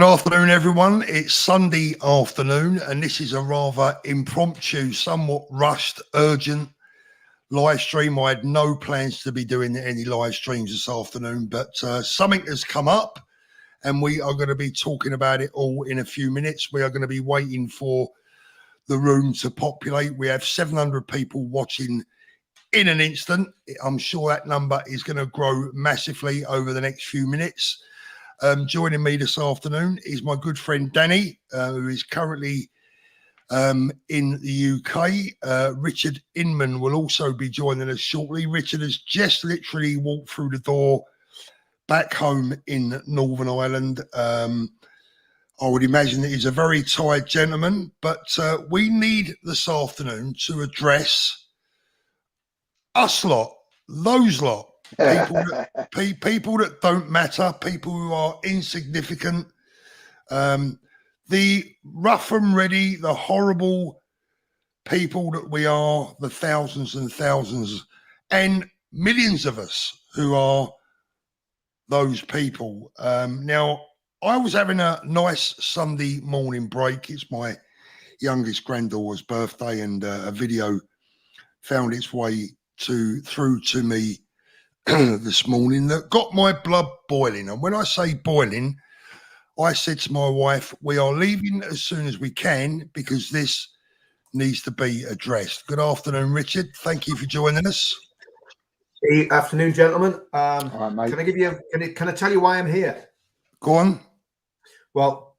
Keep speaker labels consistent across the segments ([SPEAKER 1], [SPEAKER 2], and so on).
[SPEAKER 1] afternoon, everyone. It's Sunday afternoon, and this is a rather impromptu, somewhat rushed, urgent live stream. I had no plans to be doing any live streams this afternoon, but something has come up, and we are going to be talking about it all in a few minutes. We are going to be waiting for the room to populate. We have 700 people watching in an instant. I'm sure that number is going to grow massively over the next few minutes. Joining me this afternoon is my good friend Danny, who is currently in the UK. Richard Inman will also be joining us shortly. Richard has just literally walked through the door back home in Northern Ireland. I would imagine that he's a very tired gentleman, but we need this afternoon to address us lot, those lot. People that don't matter, people who are insignificant, the rough and ready, the horrible people that we are, the thousands and thousands and millions of us who are those people. Now, I was having a nice Sunday morning break. It's my youngest granddaughter's birthday, and a video found its way through to me this morning that got my blood boiling. And when I say boiling, I said to my wife, we are leaving as soon as we can because this needs to be addressed. Good afternoon, Richard. Thank you for joining us.
[SPEAKER 2] Good afternoon, gentlemen.
[SPEAKER 3] All right, mate.
[SPEAKER 2] Can I tell you why I'm here?
[SPEAKER 1] Go on.
[SPEAKER 2] Well,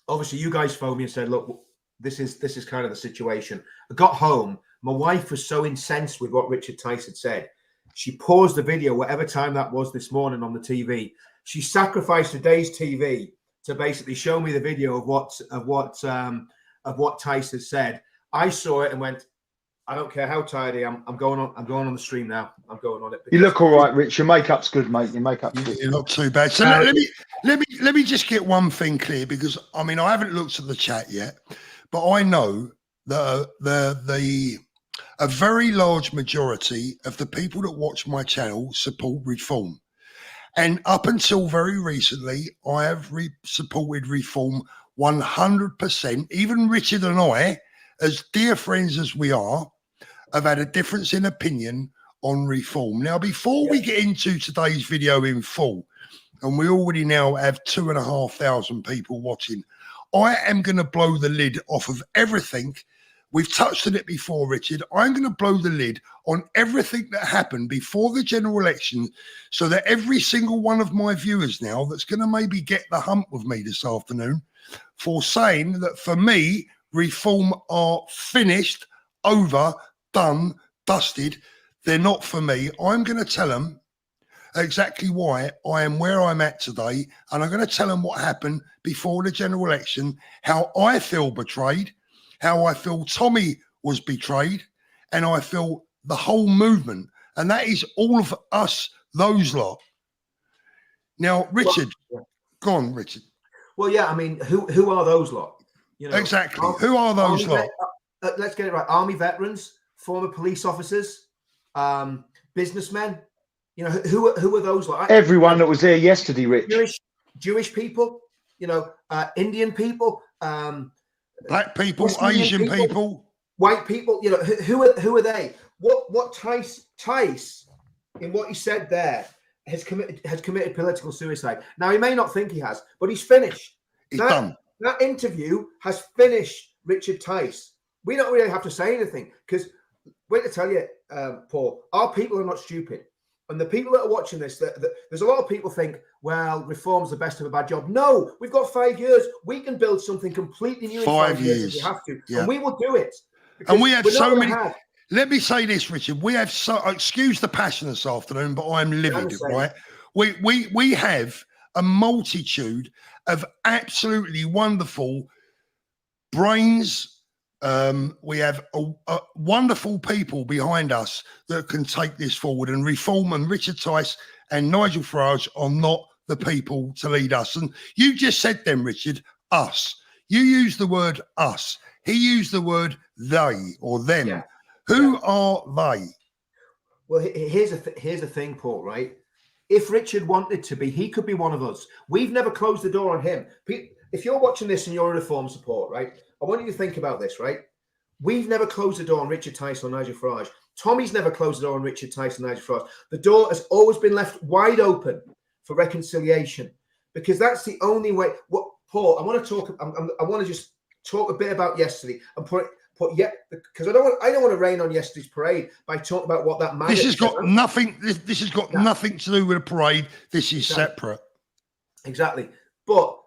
[SPEAKER 2] obviously you guys phoned me and said, look, this is kind of the situation. I got home. My wife was so incensed with what Richard Tice had said. She paused the video, whatever time that was this morning on the TV. She sacrificed today's TV to basically show me the video of what Tice has said. I saw it and went, I don't care how tired I am. I'm going on the stream now. I'm going on it.
[SPEAKER 3] You look all right, Rich. Your makeup's good, mate. Your makeup's good.
[SPEAKER 1] You're not too bad. So let me just get one thing clear, because I mean I haven't looked at the chat yet, but I know that a very large majority of the people that watch my channel support reform. And up until very recently, I have supported reform 100%. Even Richard and I, as dear friends as we are, have had a difference in opinion on reform. Now, before we get into today's video in full, and we already now have 2,500 people watching, I am going to blow the lid off of everything. We've touched on it before, Richard. I'm going to blow the lid on everything that happened before the general election, so that every single one of my viewers now that's going to maybe get the hump with me this afternoon for saying that for me, reform are finished, over, done, dusted. They're not for me. I'm going to tell them exactly why I am where I'm at today, and I'm going to tell them what happened before the general election, how I feel betrayed, how I feel Tommy was betrayed, and I feel the whole movement. And that is all of us, those lot. Now, Richard, go on, Richard.
[SPEAKER 2] Well, yeah, I mean, who are those lot? You know,
[SPEAKER 1] exactly. Who are those lot?
[SPEAKER 2] Let's get it right. Army veterans, former police officers, businessmen. You know, who are those lot?
[SPEAKER 3] Everyone that was there yesterday, Rich.
[SPEAKER 2] Jewish people, you know, Indian people,
[SPEAKER 1] black people, Asian people,
[SPEAKER 2] white people. You know, who are they? What Tice in what he said there has committed political suicide. Now, he may not think he has, but he's finished.
[SPEAKER 1] He's done.
[SPEAKER 2] That interview has finished Richard Tice. We don't really have to say anything, because wait to tell you, Paul, our people are not stupid. And the people that are watching this, there's a lot of people think, well, reform's the best of a bad job. No, we've got 5 years. We can build something completely new in 5 years if we have to. Yeah. And we will do it.
[SPEAKER 1] And we have so many. Let me say this, Richard. We have excuse the passion this afternoon, but I'm livid, right? We have a multitude of absolutely wonderful brains. We have a wonderful people behind us that can take this forward, and reform, and Richard Tice and Nigel Farage are not the people to lead us. And you just said them, Richard, us. You used the word us. He used the word they or them. Yeah. Who are they?
[SPEAKER 2] Well, here's the thing, Paul, right? If Richard wanted to be, he could be one of us. We've never closed the door on him. if you're watching this and you're a reform support, right? I want you to think about this, right? We've never closed the door on Richard Tice or Nigel Farage. Tommy's never closed the door on Richard Tice and Nigel Farage. The door has always been left wide open for reconciliation, because that's the only way. What, Paul? I want to talk. I want to just talk a bit about yesterday and put because I don't want to rain on yesterday's parade by talking about what that man.
[SPEAKER 1] This has got nothing. This has got nothing to do with a parade. This is separate.
[SPEAKER 2] Exactly, but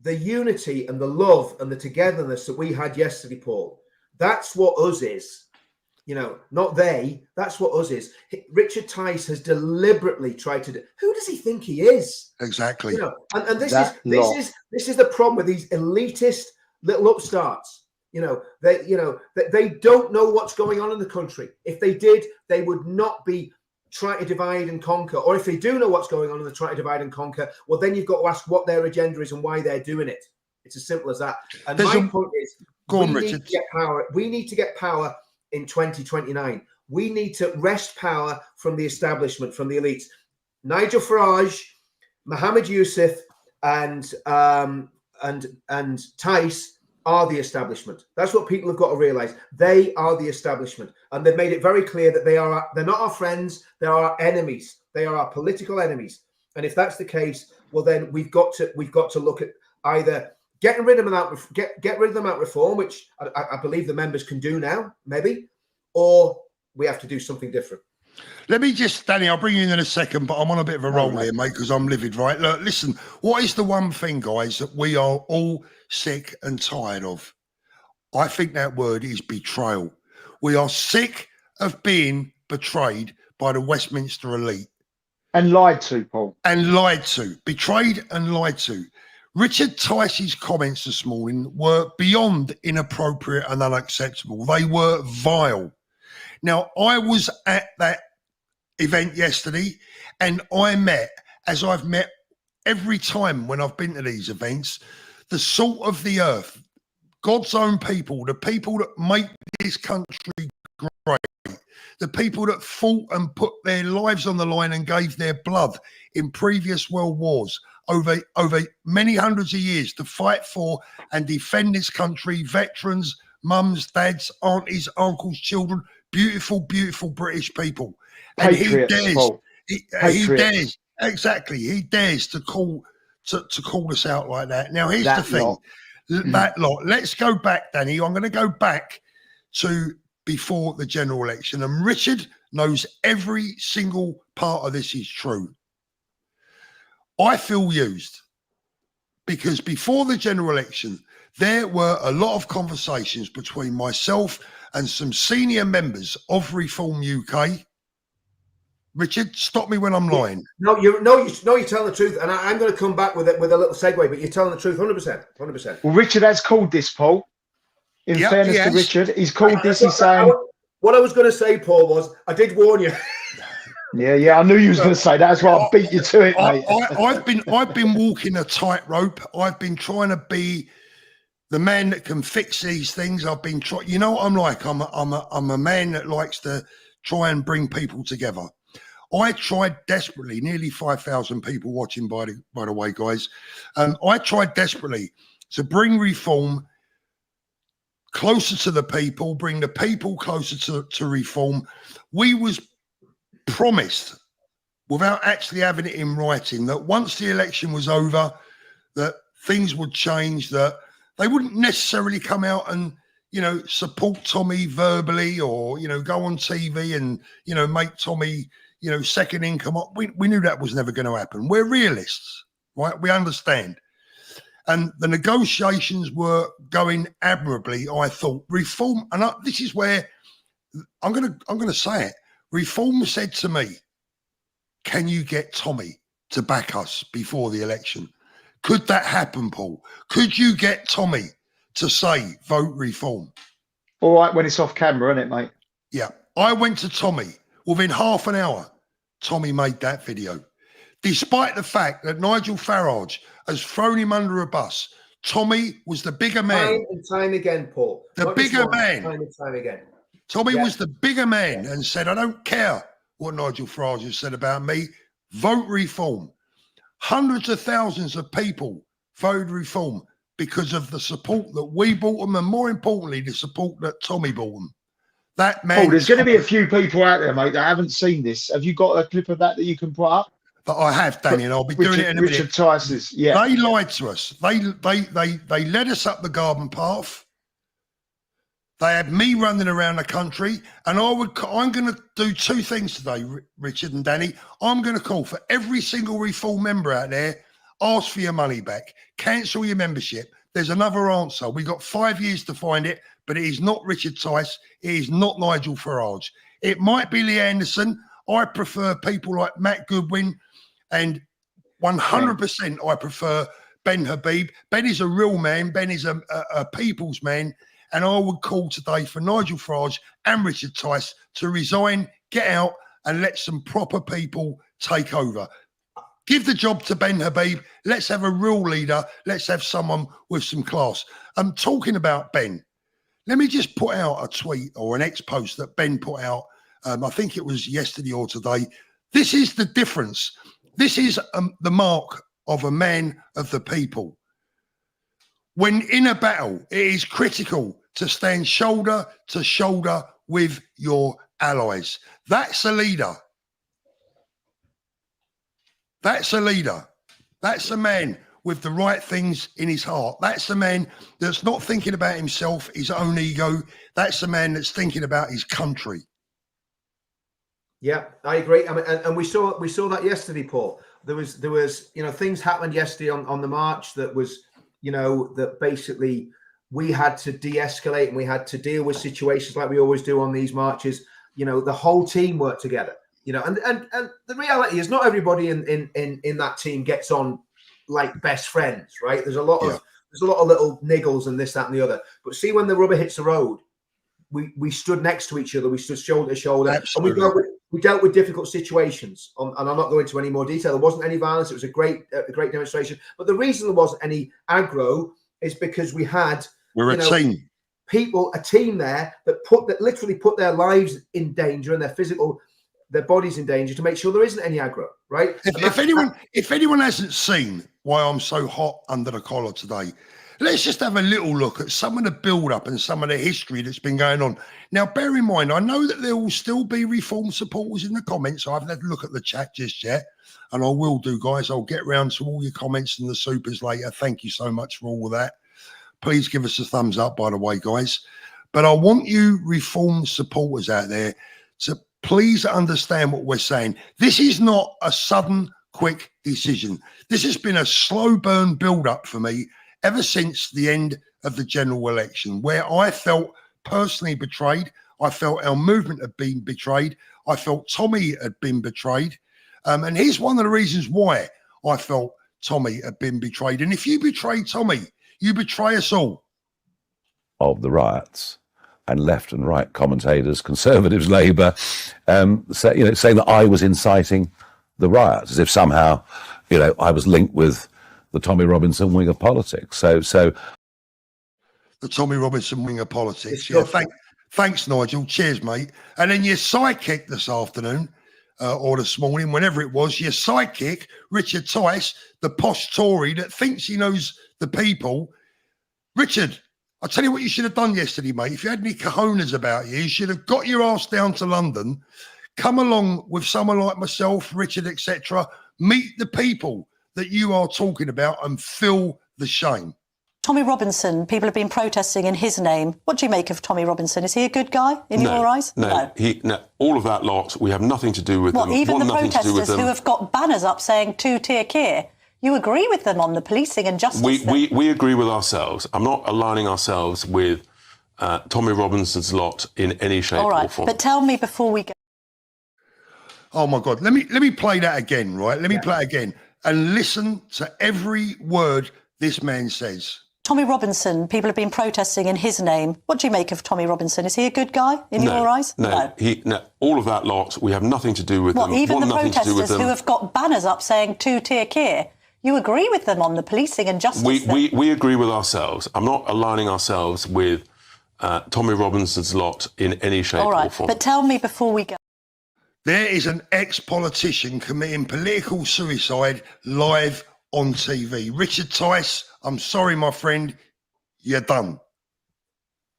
[SPEAKER 2] the unity and the love and the togetherness that we had yesterday, Paul, that's what us is. You know, not they. That's what us is. Richard Tice has deliberately tried to do. Who does he think he is?
[SPEAKER 1] Exactly.
[SPEAKER 2] You know, and this is the problem with these elitist little upstarts. You know, they don't know what's going on in the country. If they did, they would not be trying to divide and conquer. Or if they do know what's going on and they're trying to divide and conquer, well, then you've got to ask what their agenda is and why they're doing it. It's as simple as that. And my point is, we need to get power. We need to get power in 2029. We need to wrest power from the establishment, from the elites. Nigel Farage, Mohammed Yusuf, and Tice are the establishment. That's what people have got to realize. They are the establishment, and they've made it very clear that they're not our friends. They are our enemies. They are our political enemies. And if that's the case, well, then we've got to look at either getting rid of them out, get rid of them out reform, which I believe the members can do now, maybe, or we have to do something different.
[SPEAKER 1] Let me just, Danny, I'll bring you in a second, but I'm on a bit of a roll here, mate, because I'm livid, right? Look, listen, what is the one thing, guys, that we are all sick and tired of? I think that word is betrayal. We are sick of being betrayed by the Westminster elite.
[SPEAKER 3] And lied to, Paul.
[SPEAKER 1] And lied to. Betrayed and lied to. Richard Tice's comments this morning were beyond inappropriate and unacceptable. They were vile. Now, I was at that event yesterday, and I met, as I've met every time when I've been to these events, the salt of the earth, God's own people, the people that make this country great, the people that fought and put their lives on the line and gave their blood in previous world wars over many hundreds of years to fight for and defend this country, veterans, mums, dads, aunties, uncles, children, beautiful, beautiful British people. And
[SPEAKER 3] Patriots,
[SPEAKER 1] he dares, exactly, he dares to call us out like that. Now, here's the thing, that lot. Let's go back, Danny. I'm going to go back to before the general election. And Richard knows every single part of this is true. I feel used because before the general election, there were a lot of conversations between myself and some senior members of Reform UK. Richard, stop me when I'm lying.
[SPEAKER 2] No, you're telling the truth, and I'm going to come back with a little segue. But you're telling the truth, 100%.
[SPEAKER 3] Well, Richard has called this, Paul. In fairness to Richard, he's called this. He's saying
[SPEAKER 2] what I was going to say, Paul, was I did warn you.
[SPEAKER 3] Yeah, I knew you was going to say that. That's why I beat you to it, mate.
[SPEAKER 1] I've been walking a tightrope. I've been trying to be the man that can fix these things. I've been trying. You know what I'm like? I'm a man that likes to try and bring people together. I tried desperately. Nearly 5,000 people watching, by the way, guys. I tried desperately to bring reform closer to the people, bring the people closer to reform. We was promised, without actually having it in writing, that once the election was over, that things would change, that they wouldn't necessarily come out and, support Tommy verbally or, go on TV and, make Tommy, second income. We knew that was never going to happen. We're realists, right? We understand. And the negotiations were going admirably, I thought. Reform, and this is where I'm going to say it. Reform said to me, can you get Tommy to back us before the election? Could that happen, Paul? Could you get Tommy to say, vote Reform?
[SPEAKER 3] All right, when it's off camera, isn't it, mate?
[SPEAKER 1] Yeah. I went to Tommy. Within half an hour, Tommy made that video. Despite the fact that Nigel Farage has thrown him under a bus, Tommy was the bigger man.
[SPEAKER 2] Time and time again, Paul.
[SPEAKER 1] The bigger man.
[SPEAKER 2] Time and time again.
[SPEAKER 1] Tommy was the bigger man and said, I don't care what Nigel Farage has said about me. Vote Reform. Hundreds of thousands of people voted Reform. because of the support that we bought them, and more importantly, the support that Tommy bought them. That man.
[SPEAKER 3] Paul, there's going to be a few people out there, mate, that haven't seen this. Have you got a clip of that you can put up?
[SPEAKER 1] But I have, Danny, and I'll be doing it in a minute.
[SPEAKER 3] Richard Tice's, yeah.
[SPEAKER 1] They lied to us. They led us up the garden path. They had me running around the country, and I'm going to do two things today, Richard and Danny. I'm going to call for every single Reform member out there, ask for your money back, cancel your membership. There's another answer. We've got 5 years to find it, but it is not Richard Tice. It is not Nigel Farage. It might be Lee Anderson. I prefer people like Matt Goodwin, and 100% I prefer Ben Habib. Ben is a real man. Ben is a people's man. And I would call today for Nigel Farage and Richard Tice to resign, get out, and let some proper people take over. Give the job to Ben Habib. Let's have a real leader. Let's have someone with some class. I'm talking about Ben. Let me just put out a tweet or an ex-post that Ben put out. I think it was yesterday or today. This is the difference. This is the mark of a man of the people. When in a battle, it is critical to stand shoulder to shoulder with your allies. That's a leader. That's a leader. That's a man with the right things in his heart. That's a man that's not thinking about himself, his own ego. That's a man that's thinking about his country.
[SPEAKER 2] Yeah, I agree. I mean, and we saw that yesterday, Paul. There was things happened yesterday on the march that was, that basically we had to de-escalate and we had to deal with situations like we always do on these marches. The whole team worked together. And the reality is not everybody in that team gets on like best friends, right? There's a lot of little niggles and this, that, and the other. But see, when the rubber hits the road, we stood next to each other. We stood shoulder to shoulder. Absolutely. And we dealt with difficult situations. And I'm not going into any more detail. There wasn't any violence. It was a great demonstration. But the reason there wasn't any aggro is because we're a team. A team there that literally put their lives in danger and their bodies in danger to make sure there isn't any aggro, right? If
[SPEAKER 1] anyone hasn't seen why I'm so hot under the collar today, let's just have a little look at some of the build-up and some of the history that's been going on. Now, bear in mind, I know that there will still be Reform supporters in the comments. I haven't had a look at the chat just yet, and I will do, guys. I'll get round to all your comments and the supers later. Thank you so much for all of that. Please give us a thumbs up, by the way, guys. But I want you Reform supporters out there to please understand what we're saying. This is not a sudden, quick decision. This has been a slow burn build-up for me ever since the end of the general election, where I felt personally betrayed. I felt our movement had been betrayed. I felt Tommy had been betrayed. And here's one of the reasons why I felt Tommy had been betrayed. And if you betray Tommy, you betray us all.
[SPEAKER 4] Of the riots, and left and right commentators, Conservatives, Labour, saying that I was inciting the riots, as if somehow, I was linked with the Tommy Robinson wing of politics. So
[SPEAKER 1] the Tommy Robinson wing of politics. Yeah, thanks, Nigel. Cheers, mate. And then your sidekick this afternoon, or this morning, whenever it was, your sidekick, Richard Tice, the posh Tory that thinks he knows the people. Richard, I'll tell you what you should have done yesterday, mate. If you had any cojones about you should have got your ass down to London, come along with someone like myself, Richard, etc. Meet the people that you are talking about and feel the shame.
[SPEAKER 5] Tommy Robinson, people have been protesting in his name. What do you make of Tommy Robinson? Is he a good guy in your eyes?
[SPEAKER 6] No. All of that lot, we have nothing to do with them.
[SPEAKER 5] Even the protesters who have got banners up saying two-tier Keir, you agree with them on the policing and justice?
[SPEAKER 6] We agree with ourselves. I'm not aligning ourselves with Tommy Robinson's lot in any shape or form.
[SPEAKER 5] But tell me before we go.
[SPEAKER 1] Oh, my God. Let me play that again, right? Let me play it again and listen to every word this man says.
[SPEAKER 5] Tommy Robinson, people have been protesting in his name. What do you make of Tommy Robinson? Is he a good guy in your eyes?
[SPEAKER 6] No. All of that lot, we have nothing to do with them.
[SPEAKER 5] Even the protesters who have got banners up saying two-tier Keir, you agree with them on the policing and justice?
[SPEAKER 6] We agree with ourselves. I'm not aligning ourselves with Tommy Robinson's lot in any shape or form.
[SPEAKER 5] But tell me before we go.
[SPEAKER 1] There is an ex-politician committing political suicide live on TV. Richard Tice, I'm sorry, my friend, you're done.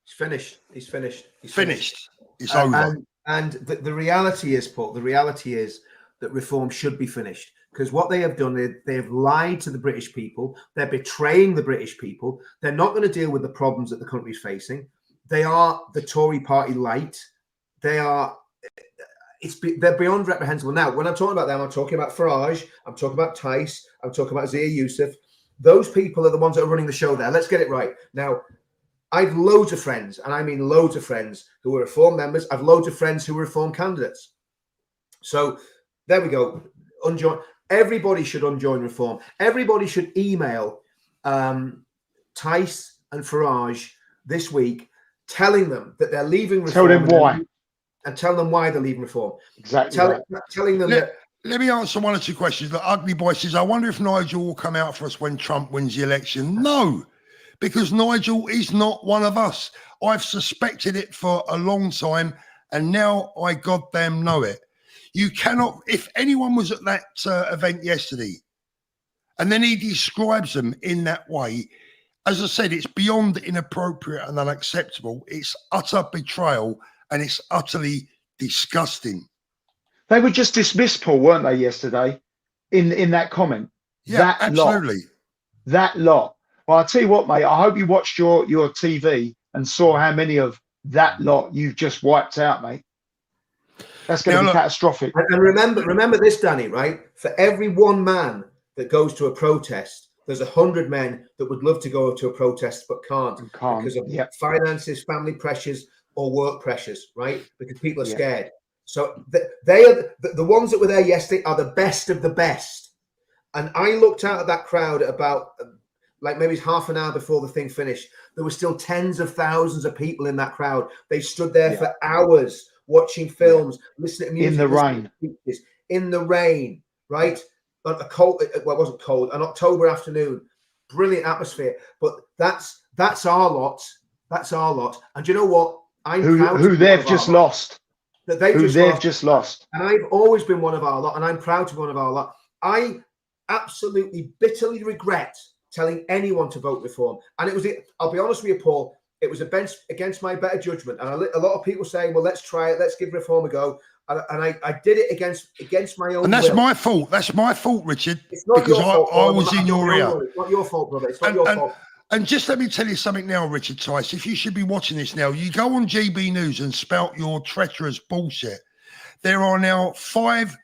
[SPEAKER 2] He's finished. He's finished. He's
[SPEAKER 1] Finished. It's over.
[SPEAKER 2] And the reality is, Paul, the reality is that reform should be finished, because what they have done, they have lied to the British people. They're betraying the British people. They're not going to deal with the problems that the country's facing. They are the Tory party light. They're beyond reprehensible. Now, when I'm talking about them, I'm talking about Farage, I'm talking about Tice, I'm talking about Zia Youssef. Those people are the ones that are running the show there. Let's get it right. Now, I've loads of friends, and I mean loads of friends, who are Reform members. I've loads of friends who are Reform candidates. So there we go. Everybody should unjoin Reform. Everybody should email Tice and Farage this week, telling them that they're leaving Reform.
[SPEAKER 3] Tell them why.
[SPEAKER 2] And tell them why they're leaving Reform.
[SPEAKER 3] Exactly.
[SPEAKER 2] Telling them that.
[SPEAKER 1] Let me answer one or two questions. The Ugly Boy says, I wonder if Nigel will come out for us when Trump wins the election. No, because Nigel is not one of us. I've suspected it for a long time, and now I goddamn know it. You cannot, if anyone was at that event yesterday, and then he describes them in that way, as I said, it's beyond inappropriate and unacceptable. It's utter betrayal, and it's utterly disgusting.
[SPEAKER 3] They were just dismissed, Paul, weren't they, yesterday, in that comment?
[SPEAKER 1] Yeah,
[SPEAKER 3] that
[SPEAKER 1] absolutely.
[SPEAKER 3] That lot. Well, I'll tell you what, mate, I hope you watched your TV and saw how many of that lot you've just wiped out, mate. That's going to be catastrophic.
[SPEAKER 2] And remember this, Danny, right? For every one man that goes to a protest, there's 100 men that would love to go to a protest but can't because of finances, family pressures, or work pressures, right? Because people are scared. So they are the ones that were there yesterday are the best of the best. And I looked out at that crowd at about like maybe half an hour before the thing finished. There were still tens of thousands of people in that crowd. They stood there for hours watching films, listening to music.
[SPEAKER 3] In the rain.
[SPEAKER 2] In the rain, right? On a cold, well, it wasn't cold, an October afternoon. Brilliant atmosphere. But that's our lot. That's our lot. And you know what?
[SPEAKER 3] Who they've just lost.
[SPEAKER 2] That they've
[SPEAKER 3] just lost.
[SPEAKER 2] And I've always been one of our lot, and I'm proud to be one of our lot. I absolutely bitterly regret telling anyone to vote Reform. And I'll be honest with you, Paul, it was against my better judgment. And a lot of people saying, well, let's try it, let's give Reform a go. And I did it against my own
[SPEAKER 1] And that's
[SPEAKER 2] will.
[SPEAKER 1] my fault. That's my fault, Richard.
[SPEAKER 2] It's not
[SPEAKER 1] because
[SPEAKER 2] your fault,
[SPEAKER 1] I was in your ear.
[SPEAKER 2] It's not your fault, brother. It's not your fault.
[SPEAKER 1] And just let me tell you something now, Richard Tice. If you should be watching this now, you go on GB News and spout your treacherous bullshit. There are now 5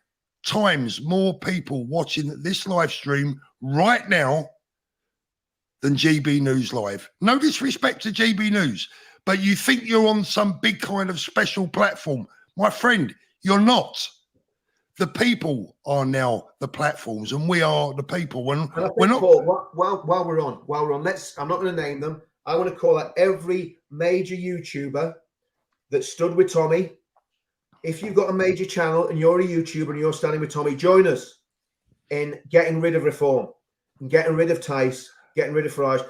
[SPEAKER 1] times more people watching this live stream right now than GB News Live. No disrespect to GB News, but you think you're on some big kind of special platform. My friend, you're not. The people are now the platforms, and we are the people. When we're not.
[SPEAKER 2] Paul, while we're on, I'm not going to name them. I want to call out every major YouTuber that stood with Tommy. If you've got a major channel and you're a YouTuber and you're standing with Tommy, join us in getting rid of Reform, and getting rid of Tice, getting rid of Farage.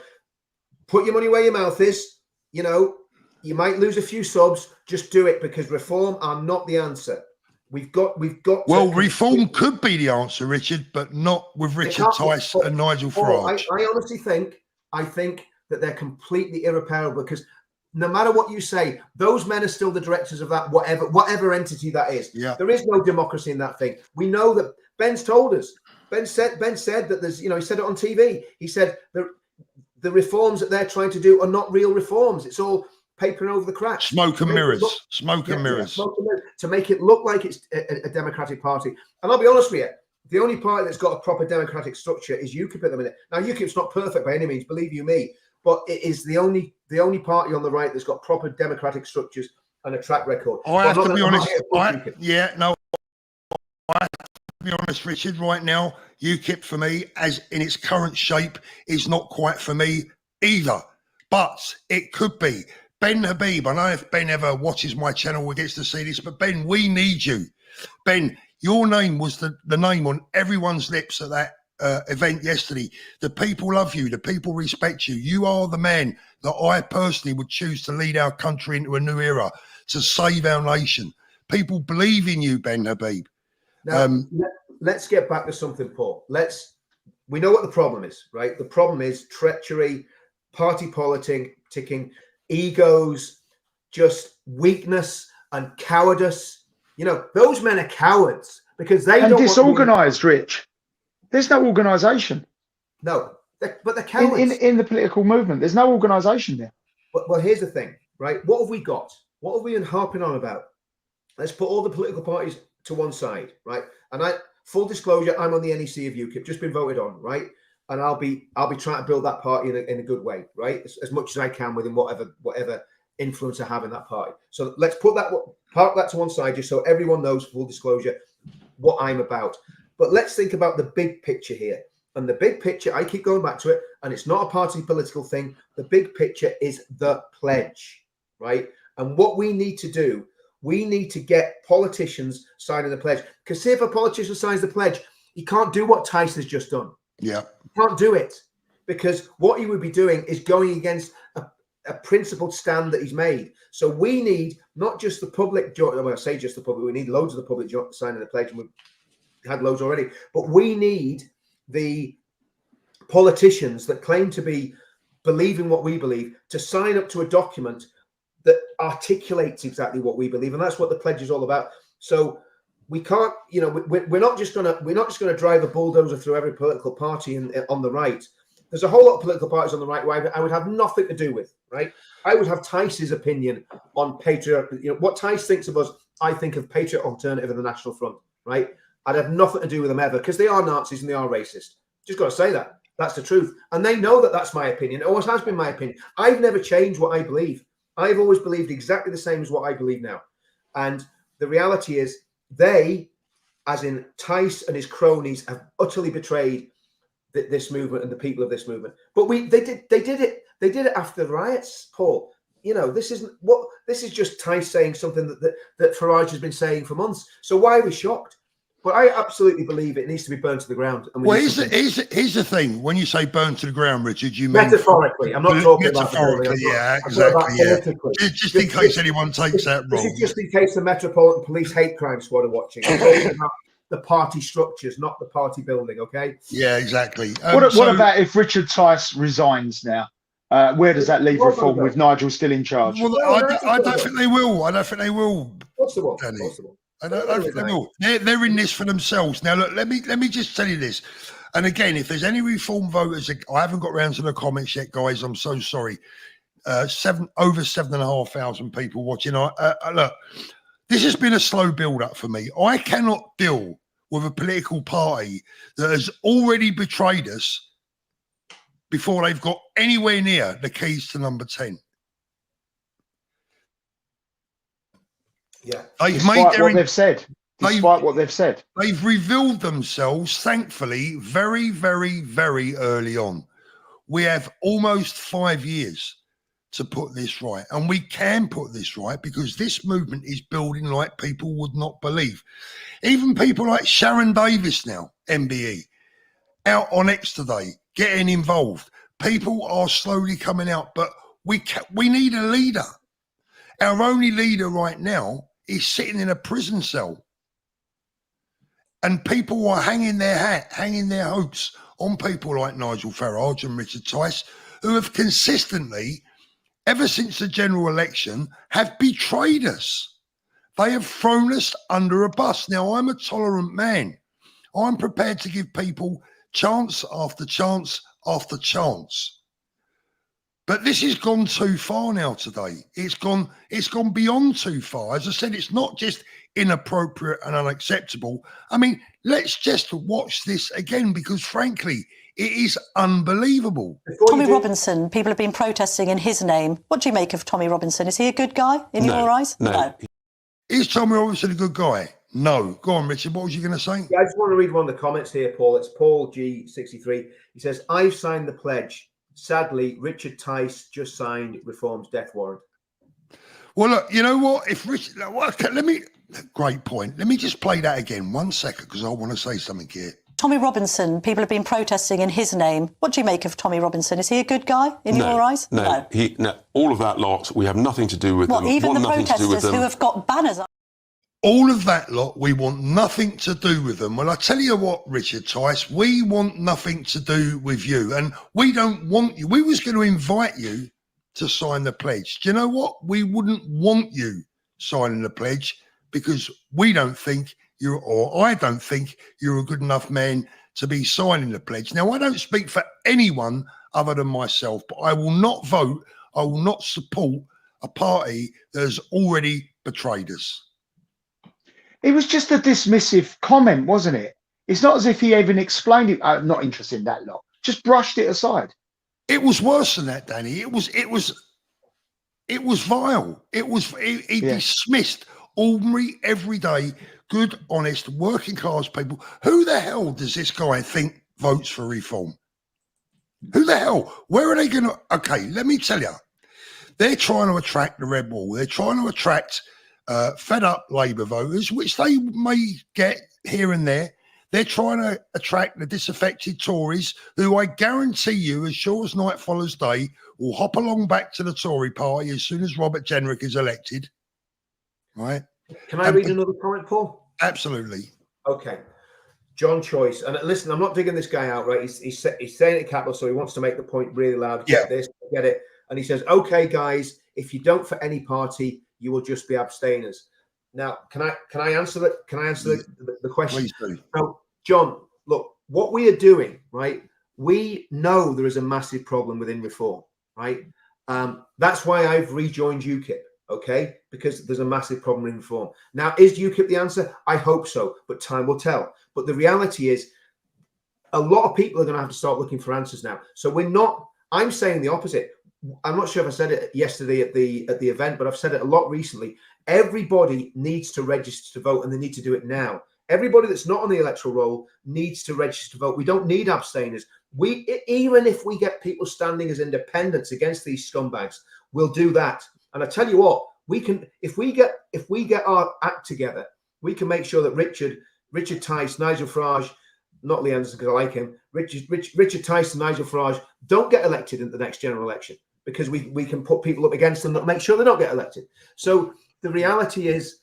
[SPEAKER 2] Put your money where your mouth is. You know, you might lose a few subs. Just do it, because Reform are not the answer. We've got.
[SPEAKER 1] Well, Reform could be the answer, Richard, but not with Richard Tice and Nigel Farage.
[SPEAKER 2] I honestly think that they're completely irreparable, because no matter what you say, those men are still the directors of that whatever entity that is.
[SPEAKER 1] Yeah.
[SPEAKER 2] There is no democracy in that thing. We know that. Ben's told us. Ben said that there's, he said it on TV. He said the reforms that they're trying to do are not real reforms. It's all papering over the cracks.
[SPEAKER 1] Smoke and mirrors. Smoke and mirrors.
[SPEAKER 2] To make it look like it's a democratic party. And I'll be honest with you, the only party that's got a proper democratic structure is UKIP at the minute. Now, UKIP's not perfect by any means, believe you me, but it is the only party on the right that's got proper democratic structures and a track record.
[SPEAKER 1] I have to be honest. I have to be honest, Richard, right now, UKIP for me, as in its current shape, is not quite for me either. But it could be. Ben Habib, I don't know if Ben ever watches my channel or gets to see this, but Ben, we need you. Ben, your name was the name on everyone's lips at that event yesterday. The people love you. The people respect you. You are the man that I personally would choose to lead our country into a new era, to save our nation. People believe in you, Ben Habib.
[SPEAKER 2] Now, let's get back to something, Paul. we know what the problem is, right? The problem is treachery, party politicking, egos, just weakness and cowardice. You know, those men are cowards because they don't
[SPEAKER 3] disorganized, Rich. There's no organisation.
[SPEAKER 2] No, but they're cowards.
[SPEAKER 3] In the political movement, there's no organisation there.
[SPEAKER 2] Well, here's the thing, right? What have we got? What have we been harping on about? Let's put all the political parties to one side, right? And full disclosure, I'm on the NEC of UKIP, just been voted on, right? And I'll be trying to build that party in a good way, right? As much as I can within whatever influence I have in that party. So let's park that to one side, just so everyone knows, full disclosure, what I'm about. But let's think about the big picture here. And the big picture, I keep going back to it, and it's not a party political thing. The big picture is the pledge, right? And what we need to do, we need to get politicians signing the pledge. Because see, if a politician signs the pledge, he can't do what Tice has just done.
[SPEAKER 1] Yeah.
[SPEAKER 2] He can't do it. Because what he would be doing is going against a principled stand that he's made. So we need not just the public, well, I say just the public, we need loads of the public signing the pledge, and we've had loads already. But we need the politicians that claim to believe in what we believe to sign up to a document that articulates exactly what we believe, and that's what the pledge is all about. So we can't, you know, we're not just gonna drive a bulldozer through every political party on the right. There's a whole lot of political parties on the right where I would have nothing to do with, right? I would have Tice's opinion on Patriot. You know what Tice thinks of us, I think of Patriot Alternative and the National Front, right? I'd have nothing to do with them ever because they are Nazis and they are racist. Just got to say that. That's the truth. And they know that that's my opinion. It always has been my opinion. I've never changed what I believe. I've always believed exactly the same as what I believe now. And the reality is they, as in Tice and his cronies, have utterly betrayed this movement and the people of this movement. But they did it after the riots, Paul. You know, this is just Tice saying something that Farage has been saying for months. So why are we shocked? But I absolutely believe it needs to be burned to the ground. And
[SPEAKER 1] here's the thing. When you say burn to the ground, Richard, you mean
[SPEAKER 2] metaphorically. I'm not talking
[SPEAKER 1] metaphorically.
[SPEAKER 2] About
[SPEAKER 1] yeah, exactly. Yeah. Just in case anyone takes that wrong.
[SPEAKER 2] This is just in case the Metropolitan Police Hate Crime Squad are watching. I'm talking about the party structures, not the party building. Okay.
[SPEAKER 1] Yeah, exactly.
[SPEAKER 3] What about if Richard Tice resigns now? Where does that leave Reform with Nigel still in charge?
[SPEAKER 1] Well, I don't think they will. I don't think they will.
[SPEAKER 2] Possible.
[SPEAKER 1] I don't think they will. They're in this for themselves. Now, look, let me just tell you this. And again, if there's any Reform voters, I haven't got round to the comments yet, guys. I'm so sorry. Over 7,500 people watching. Look, this has been a slow build-up for me. I cannot deal with a political party that has already betrayed us before they've got anywhere near the keys to number 10.
[SPEAKER 2] Yeah,
[SPEAKER 3] despite what they've said. Despite what they've said,
[SPEAKER 1] they've revealed themselves, thankfully, very, very, very early on. We have almost 5 years to put this right, and we can put this right because this movement is building like people would not believe. Even people like Sharon Davis now, MBE, out on X today, getting involved. People are slowly coming out, but we need a leader. Our only leader right now is sitting in a prison cell, and people are hanging their hopes on people like Nigel Farage and Richard Tice, who have consistently, ever since the general election, have betrayed us. They have thrown us under a bus. Now, I'm a tolerant man. I'm prepared to give people chance after chance after chance. But this has gone too far now today. It's gone beyond too far. As I said, it's not just inappropriate and unacceptable. I mean, let's just watch this again because, frankly, it is unbelievable.
[SPEAKER 5] Tommy Robinson, people have been protesting in his name. What do you make of Tommy Robinson? Is he a good guy in your eyes?
[SPEAKER 6] No.
[SPEAKER 1] Is Tommy Robinson a good guy? No. Go on, Richard. What was you going to say?
[SPEAKER 2] Yeah, I just want to read one of the comments here, Paul. It's Paul G63. He says, I've signed the pledge. Sadly, Richard Tice just signed Reform's death warrant.
[SPEAKER 1] Well, look, you know what? If Richard, great point. Let me just play that again 1 second because I want to say something here.
[SPEAKER 5] Tommy Robinson, people have been protesting in his name. What do you make of Tommy Robinson? Is he a good guy in your eyes?
[SPEAKER 6] No. All of that lot, we have nothing to do with them.
[SPEAKER 5] Even the
[SPEAKER 6] nothing to do with
[SPEAKER 5] protesters
[SPEAKER 6] them.
[SPEAKER 5] who have got banners up.
[SPEAKER 1] all of that lot, we want nothing to do with them. Well, I tell you what, Richard Tice, we want nothing to do with you, and we don't want you. We was going to invite you to sign the pledge. Do you know what? We wouldn't want you signing the pledge because we don't think you're, or I don't think you're a good enough man to be signing the pledge. Now, I don't speak for anyone other than myself, but I will not vote, I will not support a party that has already betrayed us.
[SPEAKER 3] It was just a dismissive comment, wasn't it? It's not as if he even explained it. I'm not interested in that lot. Just brushed it aside.
[SPEAKER 1] It was worse than that, Danny. It was vile. He dismissed ordinary, everyday, good, honest, working class people. Who the hell does this guy think votes for reform? Who the hell? Where are they going to? Okay, let me tell you. They're trying to attract the red wall. They're trying to attract fed up Labour voters, which they may get here and there. They're trying to attract the disaffected Tories, who I guarantee you, as sure as night follows day, will hop along back to the Tory party as soon as Robert Jenrick is elected. Right?
[SPEAKER 2] Can I read another comment, Paul?
[SPEAKER 1] Absolutely.
[SPEAKER 2] Okay. John Choice. And listen, I'm not digging this guy out, right? He's saying it in capital, so he wants to make the point really loud. Get this, get it. And he says, okay, guys, if you don't for any party, you will just be abstainers. Now, can I answer that? Can I answer the question?
[SPEAKER 1] Please do.
[SPEAKER 2] So, John, look, what we are doing, right? We know there is a massive problem within reform, right? That's why I've rejoined UKIP, okay? Because there's a massive problem in reform. Now, is UKIP the answer? I hope so, but time will tell. But the reality is, a lot of people are going to have to start looking for answers now. So we're not. I'm saying the opposite. I'm not sure if I said it yesterday at the event, but I've said it a lot recently. Everybody needs to register to vote, and they need to do it now. Everybody that's not on the electoral roll needs to register to vote. We don't need abstainers. Even if we get people standing as independents against these scumbags, we'll do that. And I tell you what, we can, if we get our act together, we can make sure that Richard Tice, Nigel Farage, not Lee Anderson because I like him, Richard Tice and Nigel Farage don't get elected in the next general election, because we can put people up against them that make sure they don't get elected. So the reality is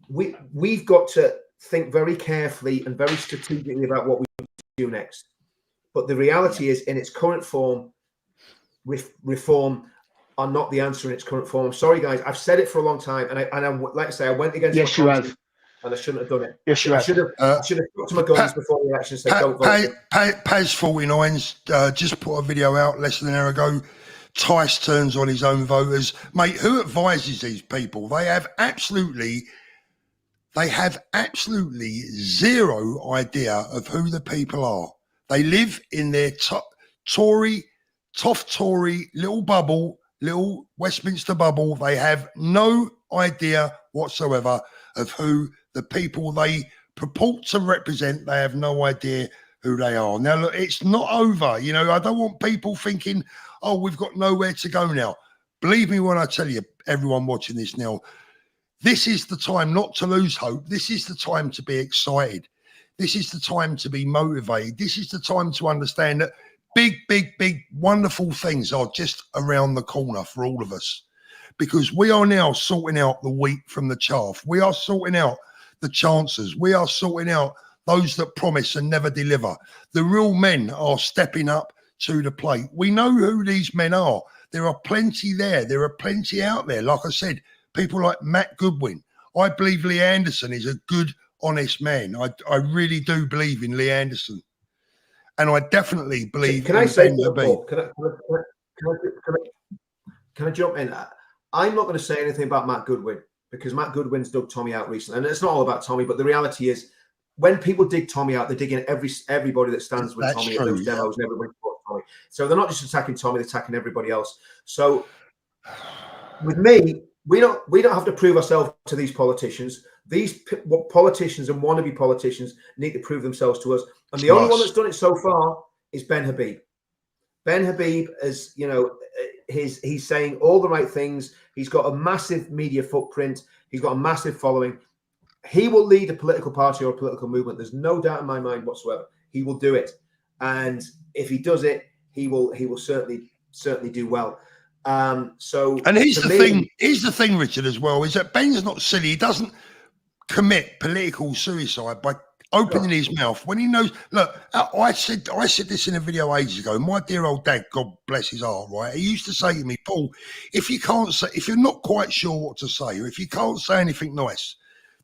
[SPEAKER 2] we've got to think very carefully and very strategically about what we do next. But the reality is, in its current form, reform are not the answer in its current form. I'm sorry, guys. I've said it for a long time, and I like I say, I went against.
[SPEAKER 3] Yes, you have.
[SPEAKER 2] And I shouldn't have done it.
[SPEAKER 3] Yes, you have.
[SPEAKER 2] I should have got to my guns before the election and said, don't vote.
[SPEAKER 1] Paz49's just put a video out less than an hour ago. Tice turns on his own voters. Mate, who advises these people? They have absolutely zero idea of who the people are. They live in their Tory little bubble, little Westminster bubble. They have no idea whatsoever of who the people they purport to represent. They have no idea who they are. Now, look, it's not over. You know, I don't want people thinking, oh, we've got nowhere to go now. Believe me when I tell you, everyone watching this now, this is the time not to lose hope. This is the time to be excited. This is the time to be motivated. This is the time to understand that big, wonderful things are just around the corner for all of us, because we are now sorting out the wheat from the chaff. We are sorting out the chancers. We are sorting out those that promise and never deliver. The real men are stepping up to the plate. We know who these men are. There are plenty there. There are plenty out there. Like I said, people like Matt Goodwin. I believe Lee Anderson is a good, honest man. I really do believe in Lee Anderson. And I definitely believe
[SPEAKER 2] Can
[SPEAKER 1] in
[SPEAKER 2] I say
[SPEAKER 1] Ben Habib.
[SPEAKER 2] Can I jump in? I'm not going to say anything about Matt Goodwin, because Matt Goodwin's dug Tommy out recently. And it's not all about Tommy, but the reality is, when people dig Tommy out, they're digging everybody that stands with Tommy at those demos and everybody supports Tommy. So they're not just attacking Tommy, they're attacking everybody else. So with me, we don't have to prove ourselves to these politicians. These politicians and wannabe politicians need to prove themselves to us. And the only one that's done it so far is Ben Habib. Ben Habib is, you know, he's saying all the right things. He's got a massive media footprint. He's got a massive following. He will lead a political party or a political movement. There's no doubt in my mind whatsoever. He will do it. And if he does it, he will certainly do well.
[SPEAKER 1] And here's the thing, Richard, as well, is that Ben's not silly. He doesn't commit political suicide by opening his mouth when he knows. Look, I said this in a video ages ago. My dear old dad, God bless his heart, right? He used to say to me, Paul, if you're not quite sure what to say, or if you can't say anything nice,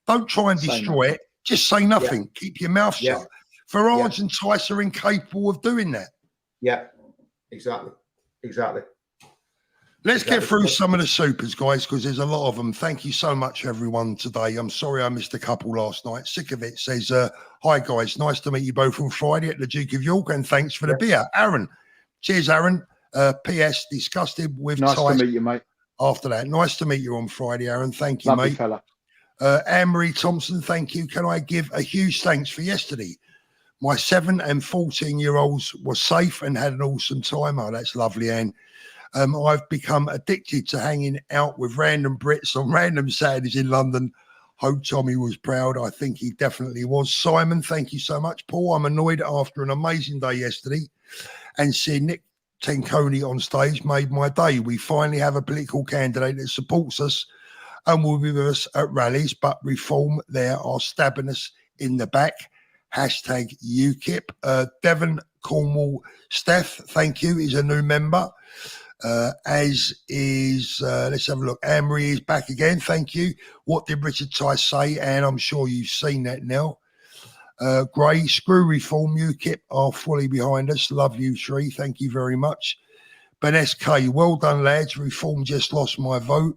[SPEAKER 1] don't try and destroy it. Just say nothing. Yeah. Keep your mouth shut. Farage and Tice are incapable of doing that.
[SPEAKER 2] Yeah, exactly.
[SPEAKER 1] Let's get through some of the supers, guys, because there's a lot of them. Thank you so much, everyone, today. I'm sorry I missed a couple last night. Sick of it says, hi, guys. Nice to meet you both on Friday at the Duke of York, and thanks for the beer. Aaron. Cheers, Aaron. P.S. Disgusted with
[SPEAKER 3] Nice
[SPEAKER 1] Tice.
[SPEAKER 3] to meet you, mate.
[SPEAKER 1] After that. Nice to meet you on Friday, Aaron. Thank you,
[SPEAKER 3] Lovely
[SPEAKER 1] mate.
[SPEAKER 3] fella.
[SPEAKER 1] Anne-Marie Thompson, thank you. Can I give a huge thanks for yesterday? My 7 and 14-year-olds were safe and had an awesome time. Oh, that's lovely, Anne. I've become addicted to hanging out with random Brits on random Saturdays in London. Hope Tommy was proud. I think he definitely was. Simon, thank you so much. Paul, I'm annoyed after an amazing day yesterday, and seeing Nick Tenconi on stage made my day. We finally have a political candidate that supports us and will be with us at rallies, but Reform there are stabbing us in the back. Hashtag UKIP. Devon Cornwall Steph, thank you, is a new member. As is, let's have a look. Anne-Marie is back again. Thank you. What did Richard Tice say? And I'm sure you've seen that now. Gray, screw Reform. UKIP are fully behind us. Love you, Sri. Thank you very much. Ben SK, well done, lads. Reform just lost my vote.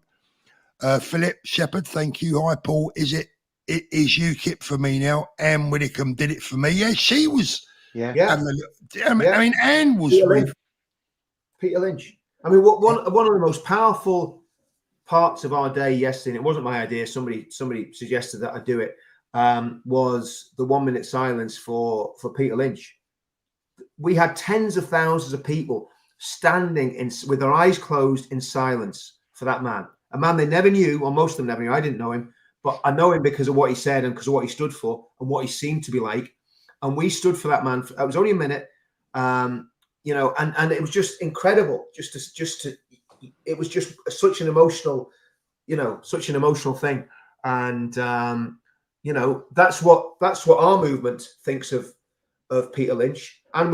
[SPEAKER 1] Philip Shepherd, thank you. Hi, Paul. It is UKIP for me now. Anne Widdicombe did it for me. Yeah, she was.
[SPEAKER 3] Yeah.
[SPEAKER 1] I mean, Anne was.
[SPEAKER 2] Peter Lynch. I mean, one of the most powerful parts of our day yesterday, and it wasn't my idea, somebody suggested that I do it, was the 1 minute silence for Peter Lynch. We had tens of thousands of people standing with their eyes closed in silence for that man. A man they never knew, or most of them never knew. I didn't know him, but I know him because of what he said and because of what he stood for and what he seemed to be like. And we stood for that man. It was only a minute. You know, and it was just incredible. It was just such an emotional, such an emotional thing. And that's what our movement thinks of Peter Lynch. And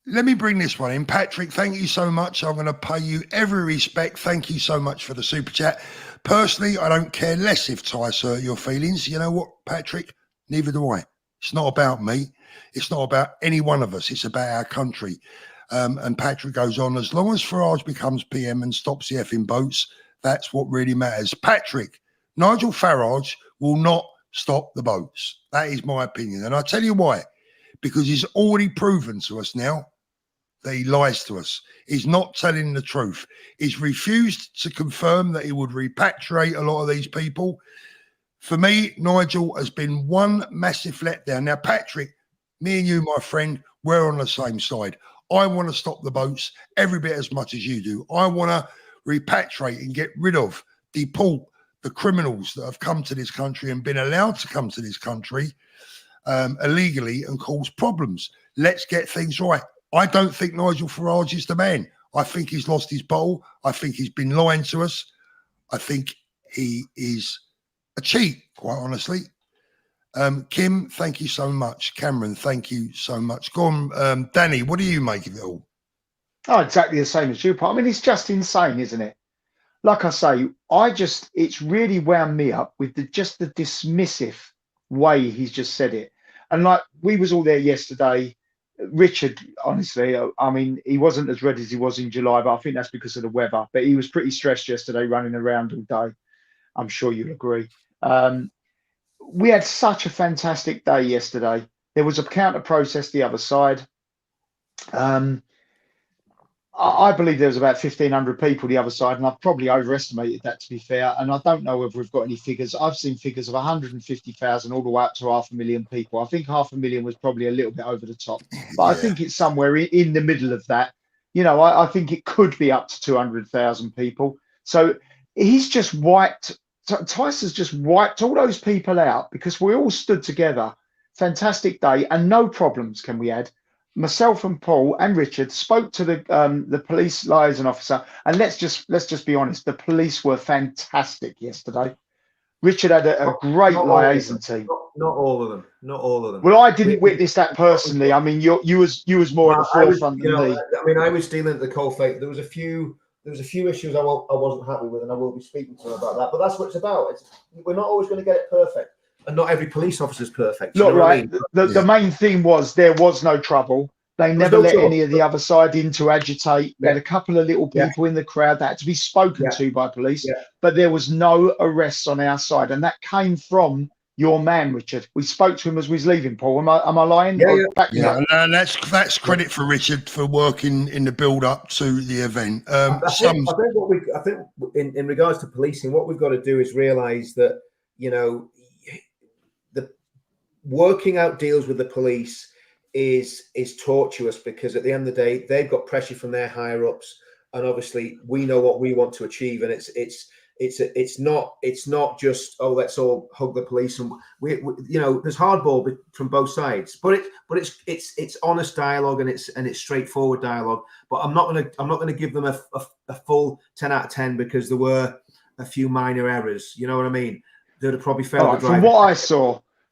[SPEAKER 2] let
[SPEAKER 1] me bring this one in. Patrick, thank you so much. I'm going to pay you every respect. Thank you so much for the super chat. Personally, I don't care less if Tice hurt your feelings. You know what, Patrick? Neither do I. It's not about me. It's not about any one of us. It's about our country. And Patrick goes on, as long as Farage becomes PM and stops the effing boats, that's what really matters. Patrick, Nigel Farage will not stop the boats. That is my opinion. And I'll tell you why. Because he's already proven to us now that he lies to us. He's not telling the truth. He's refused to confirm that he would repatriate a lot of these people. For me, Nigel has been one massive letdown. Now, Patrick, me and you, my friend, we're on the same side. I want to stop the boats every bit as much as you do. I want to repatriate and get rid of, deport the criminals that have come to this country and been allowed to come to this country illegally and cause problems. Let's get things right. I don't think Nigel Farage is the man. I think he's lost his bottle. I think he's been lying to us. I think he is a cheat, quite honestly. Kim, thank you so much. Cameron, thank you so much. Go on, Danny, what do you make of it all?
[SPEAKER 3] Oh, exactly the same as you, Paul. I mean, it's just insane, isn't it? Like I say, it's really wound me up with the dismissive way he's just said it. And like, we was all there yesterday. Richard, honestly, I mean, he wasn't as red as he was in July, but I think that's because of the weather. But he was pretty stressed yesterday, running around all day. I'm sure you'll agree. We had such a fantastic day yesterday. There was a counter protest the other side. I believe there was about 1,500 people the other side, and I've probably overestimated that, to be fair. And I don't know whether we've got any figures. I've seen figures of 150,000 all the way up to 500,000 people. I think 500,000 was probably a little bit over the top, but I think it's somewhere in the middle of that. You know, I think it could be up to 200,000 people. So he's just wiped. Tice has just wiped all those people out because we all stood together. Fantastic day, and no problems, can we add? Myself and Paul and Richard spoke to the police liaison officer, and let's just be honest, the police were fantastic yesterday. Richard had a great liaison team.
[SPEAKER 2] Not all of them. Not all of them.
[SPEAKER 3] Well, I didn't witness that personally. I mean, you was more at the forefront than me.
[SPEAKER 2] I mean, I was dealing at the coalface. There was a few issues I wasn't happy with, and I will be speaking to them about that. But that's what it's about. We're not always going to get it perfect, and not every police officer is perfect.
[SPEAKER 3] Look, right. I mean? The main thing was there was no trouble. They never let any of the other side in to agitate. We had a couple of little people in the crowd that had to be spoken to by police, but there was no arrests on our side, and that came from your man, Richard. We spoke to him as we was leaving. Paul, am I lying?
[SPEAKER 1] Yeah. And that's credit for Richard for working in the build up to the event.
[SPEAKER 2] I think in regards to policing, what we've got to do is realise that the working out deals with the police is tortuous, because at the end of the day they've got pressure from their higher ups, and obviously we know what we want to achieve, and it's not just, oh, let's all hug the police, and we there's hardball from both sides, but it's honest dialogue, and it's straightforward dialogue. But I'm not gonna give them a full 10 out of 10 because there were a few minor errors. You know what I mean? They'd have probably failed.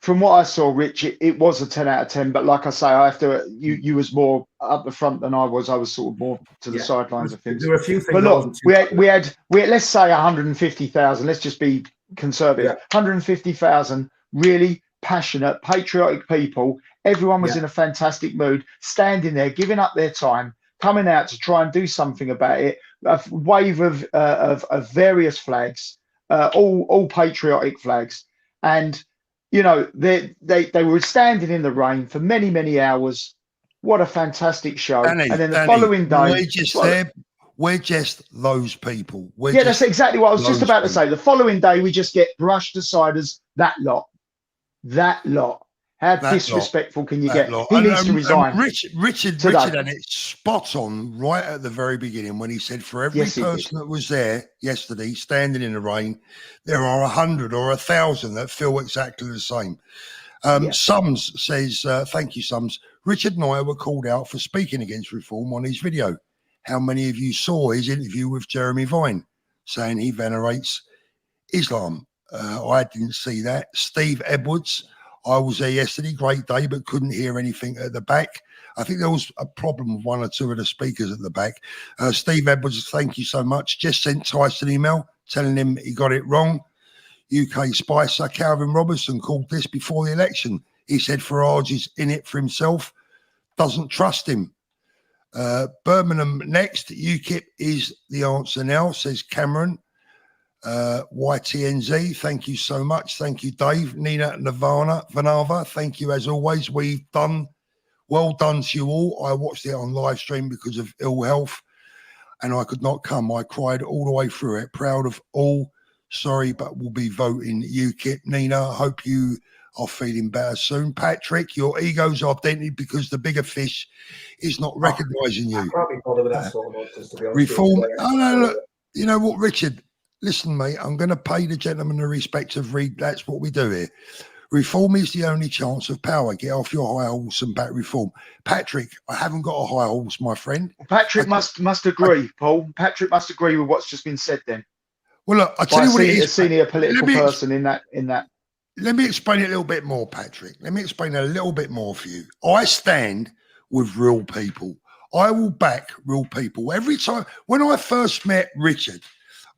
[SPEAKER 2] From what I saw, Rich, it was a 10 out of 10. But like I say, I have to. You was more up the front than I was. I was sort of more to the sidelines of things. There were a few things.
[SPEAKER 3] But look, we had let's say 150,000. Let's just be conservative. 150,000 really passionate, patriotic people. Everyone was in a fantastic mood, standing there, giving up their time, coming out to try and do something about it. A wave of various flags, all patriotic flags, and they were standing in the rain for many, many hours. What a fantastic show. And then the following day,
[SPEAKER 1] we're just those people.
[SPEAKER 3] That's exactly what I was just about to say. The following day, we just get brushed aside as that lot. How disrespectful can you get? He needs to resign.
[SPEAKER 1] Richard had it spot on right at the very beginning when he said, for every person that was there yesterday standing in the rain, there are 100 or 1,000 that feel exactly the same. Sums says, thank you, Sums. Richard and I were called out for speaking against reform on his video. How many of you saw his interview with Jeremy Vine saying he venerates Islam? I didn't see that. Steve Edwards, I was there yesterday, great day, but couldn't hear anything at the back. I think there was a problem with one or two of the speakers at the back. Steve Edwards, thank you so much. Just sent Tice an email telling him he got it wrong. UK Spicer, Calvin Robertson called this before the election. He said Farage is in it for himself, doesn't trust him. Birmingham next, UKIP is the answer now, says Cameron. YTNZ, thank you so much. Thank you, Dave. Nina Vanava, thank you as always. Well done to you all. I watched it on live stream because of ill health and I could not come. I cried all the way through it. Proud of all. Sorry, but we'll be voting UKIP. Nina, hope you are feeling better soon. Patrick, your ego's are dented because the bigger fish is not recognising you.
[SPEAKER 2] I can't be bothered with that sort of nonsense, to be honest.
[SPEAKER 1] Reform. Oh, no, look, you know what, Richard? Listen, mate, I'm going to pay the gentleman the respect of read. That's what we do here. Reform is the only chance of power. Get off your high horse and back reform. Patrick, I haven't got a high horse, my friend.
[SPEAKER 3] Patrick must agree, Paul. Patrick must agree with what's just been said then.
[SPEAKER 1] Well, look, I tell you what it is.
[SPEAKER 3] A senior political person in that.
[SPEAKER 1] Let me explain it a little bit more, Patrick. Let me explain a little bit more for you. I stand with real people. I will back real people. Every time, when I first met Richard,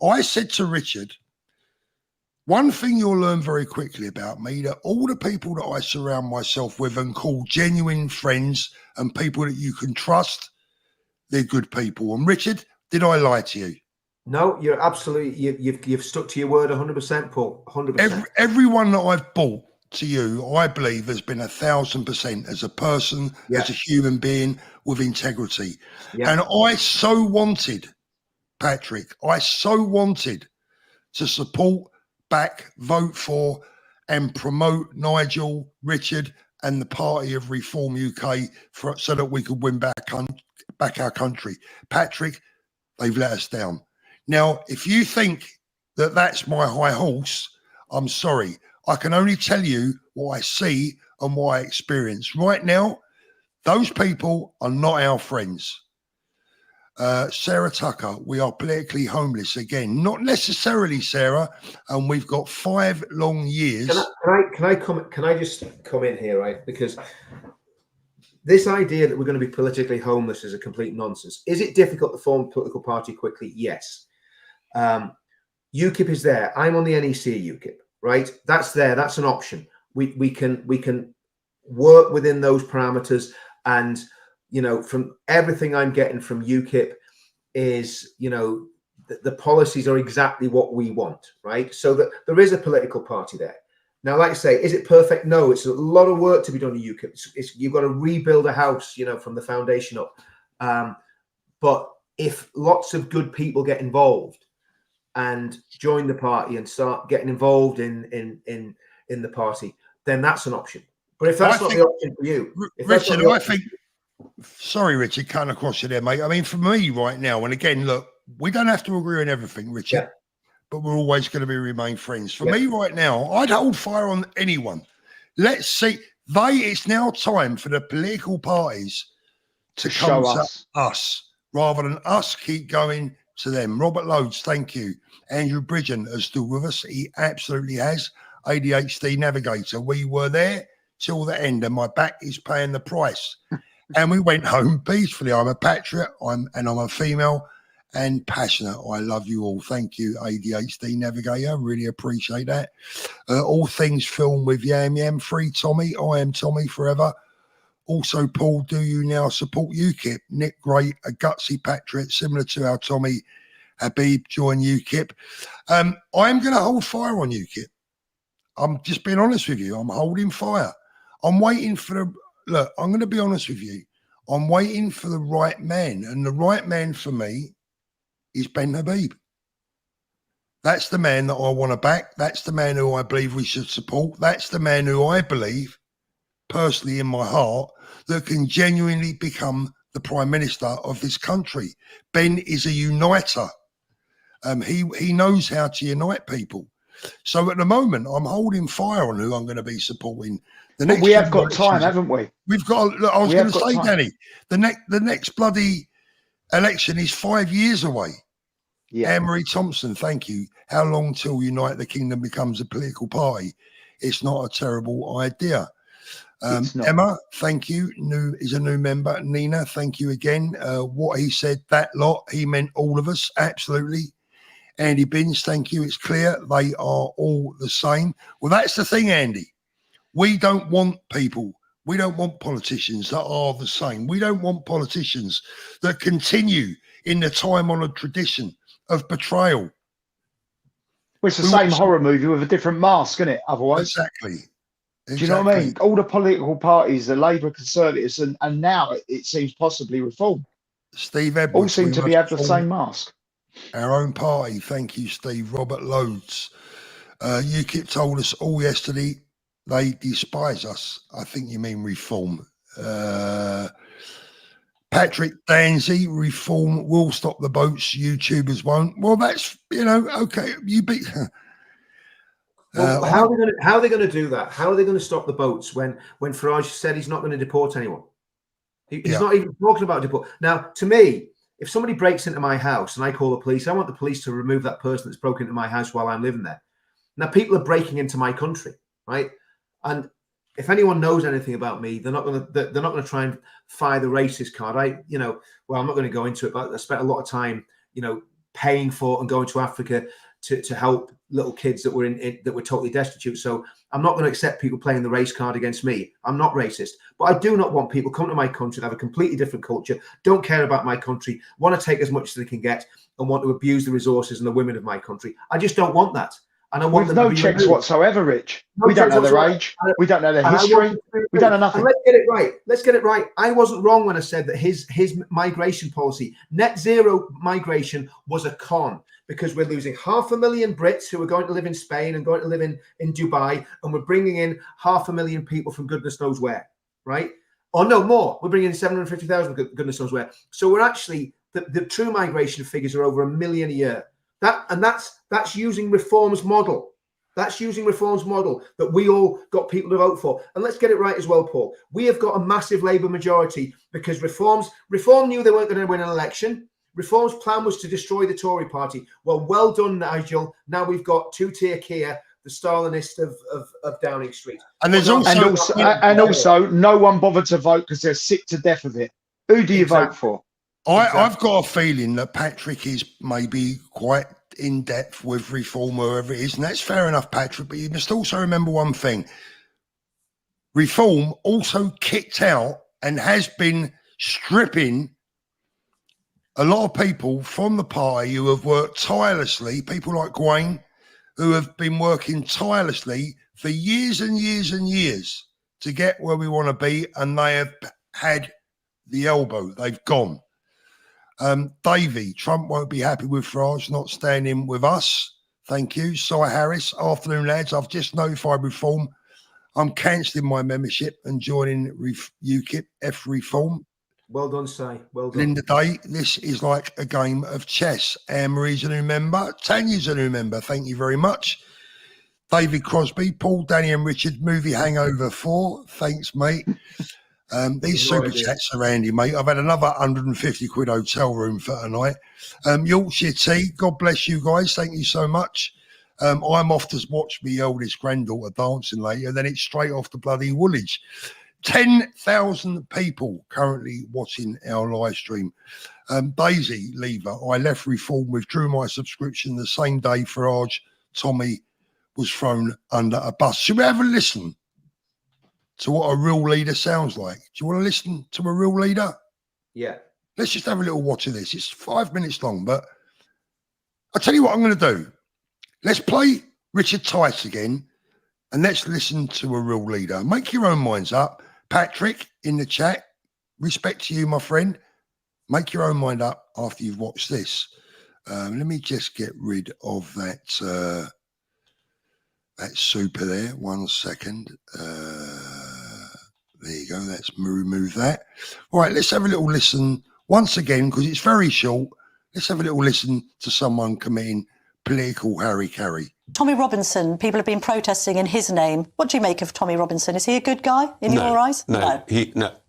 [SPEAKER 1] I said to Richard, one thing you'll learn very quickly about me, that all the people that I surround myself with and call genuine friends and people that you can trust, they're good people. And Richard, did I lie to you?
[SPEAKER 2] No, you're absolutely, you've stuck to your word 100%, Paul, 100%.
[SPEAKER 1] Everyone that I've brought to you, I believe, has been 1,000% as a person, as a human being with integrity. Yeah. And I so wanted, Patrick, to support, back, vote for and promote Nigel, Richard and the party of Reform UK so that we could win back our country. Patrick, they've let us down. Now, if you think that that's my high horse, I'm sorry. I can only tell you what I see and what I experience. Right now, those people are not our friends. Sarah Tucker, we are politically homeless again. Not necessarily, Sarah, and we've got 5 long years.
[SPEAKER 2] Can I just come in here, right? Because this idea that we're going to be politically homeless is a complete nonsense. Is it difficult to form a political party quickly? Yes. UKIP is there. I'm on the NEC UKIP, right? That's there. That's an option. We can work within those parameters, and from everything I'm getting from UKIP is the policies are exactly what we want, right? So that there is a political party there. Now, like I say, is it perfect? No, it's a lot of work to be done in UKIP. You've got to rebuild a house, from the foundation up. But if lots of good people get involved and join the party and start getting involved in the party, then that's an option. But if that's not the option for you,
[SPEAKER 1] Richard, sorry, Richard, cutting across you there, mate. I mean, for me right now, and again, look, we don't have to agree on everything, Richard, but we're always going to remain friends. For me right now, I'd hold fire on anyone. Let's see. It's now time for the political parties to come to us rather than us keep going to them. Robert Lodes, thank you. Andrew Bridgen is still with us. He absolutely has. ADHD Navigator. We were there till the end, and my back is paying the price. And we went home peacefully. I'm a patriot, I'm a female and passionate. I love you all. Thank you, ADHD Navigator. Really appreciate that. All things film with Yam Yam. Free Tommy. I am Tommy forever. Also, Paul, do you now support UKIP? Nick Great, a gutsy patriot, similar to our Tommy Habib joined UKIP. I'm going to hold fire on UKIP. I'm just being honest with you. I'm holding fire. I'm waiting for look, I'm going to be honest with you. I'm waiting for the right man. And the right man for me is Ben Habib. That's the man that I want to back. That's the man who I believe we should support. That's the man who I believe, personally in my heart, that can genuinely become the Prime Minister of this country. Ben is a uniter. He knows how to unite people. So at the moment, I'm holding fire on who I'm going to be supporting.
[SPEAKER 3] We have got time, haven't we?
[SPEAKER 1] We've got. Look, I was going to say, time. Danny, the next bloody election is 5 years away. Yeah. Anne-Marie Thompson, thank you. How long till Unite the Kingdom becomes a political party? It's not a terrible idea. Emma, thank you. Is a new member. Nina, thank you again. What he said, that lot, he meant all of us, absolutely. Andy Binns, thank you. It's clear they are all the same. Well, that's the thing, Andy. We don't want people. We don't want politicians that are the same. We don't want politicians that continue in the time-honoured tradition of betrayal.
[SPEAKER 3] Well, it's the same horror movie with a different mask, isn't it? Otherwise,
[SPEAKER 1] exactly.
[SPEAKER 3] Do you know what I mean? All the political parties, the Labour, Conservatives, and now it seems possibly reformed.
[SPEAKER 1] Steve Edwards,
[SPEAKER 3] all seem to have the same mask.
[SPEAKER 1] Our own party. Thank you, Steve. Robert Lodes. UKIP told us all yesterday they despise us. I think you mean reform. Patrick Danzy, reform will stop the boats. YouTubers won't. Well, that's, okay. You beat.
[SPEAKER 2] Well, how are they going to do that? How are they going to stop the boats when Farage said he's not going to deport anyone? He's not even talking about deport. Now, to me, if somebody breaks into my house and I call the police, I want the police to remove that person that's broken into my house while I'm living there. Now, people are breaking into my country, right? And if anyone knows anything about me, they're not going to try and fire the racist card. I'm not going to go into it, but I spent a lot of time, paying for and going to Africa to help little kids that were totally destitute. So I'm not going to accept people playing the race card against me. I'm not racist, but I do not want people coming to my country that have a completely different culture, don't care about my country, want to take as much as they can get, and want to abuse the resources and the women of my country. I just don't want that. And I want them
[SPEAKER 3] no checks whatsoever, Rich. We don't know their age. We don't know their history. We don't know nothing.
[SPEAKER 2] And let's get it right. Let's get it right. I wasn't wrong when I said that his migration policy, net zero migration, was a con, because we're losing 500,000 Brits who are going to live in Spain and going to live in Dubai, and we're bringing in 500,000 people from goodness knows where, right? Or no more. We're bringing in 750,000 goodness knows where. So we're actually, the true migration figures are over 1 million a year. That's using Reform's model. That's using Reform's model that we all got people to vote for. And let's get it right as well, Paul. We have got a massive Labour majority because Reform knew they weren't going to win an election. Reform's plan was to destroy the Tory party. Well done, Nigel. Now we've got two-tier Keir, the Stalinist of Downing Street.
[SPEAKER 1] And there's
[SPEAKER 3] also no one bothered to vote because they're sick to death of it. Who do you vote for?
[SPEAKER 1] I've got a feeling that Patrick is maybe quite in depth with Reform, wherever it is, and that's fair enough, Patrick. But you must also remember one thing: Reform also kicked out and has been stripping a lot of people from the party who have worked tirelessly. People like Gwaine, who have been working tirelessly for years and years and years to get where we want to be, and they have had the elbow. They've gone. Davey, Trump won't be happy with Farage not standing with us. Thank you. Si Harris, afternoon, lads. I've just notified Reform. I'm cancelling my membership and joining UKIP, F Reform.
[SPEAKER 2] Well done, Si. Well done.
[SPEAKER 1] Linda Day, this is like a game of chess. Anne-Marie's a new member. Tanya's a new member. Thank you very much. David Crosby, Paul, Danny and Richard, movie Hangover 4. Thanks, mate. These super chats are handy, mate. I've had another 150 quid hotel room for tonight. Yorkshire Tea, God bless you guys. Thank you so much. I'm off to watch my eldest granddaughter dancing later. Then it's straight off to bloody Woolwich. 10,000 people currently watching our live stream. Daisy Lever, I left Reform, withdrew my subscription the same day Farage, Tommy was thrown under a bus. Should we have a listen to what a real leader sounds like? Do you want to listen to a real leader?
[SPEAKER 2] Yeah.
[SPEAKER 1] Let's just have a little watch of this. It's 5 minutes long, but I'll tell you what I'm going to do. Let's play Richard Tice again, and let's listen to a real leader. Make your own minds up. Patrick, in the chat, respect to you, my friend. Make your own mind up after you've watched this. Let me just get rid of that that super there. 1 second. There you go. Let's remove that. All right, let's have a little listen once again, because it's very short. Let's have a little listen to someone committing political harry-carry.
[SPEAKER 5] Tommy Robinson, people have been protesting in his name. What do you make of Tommy Robinson? Is he a good guy in your eyes?
[SPEAKER 6] No.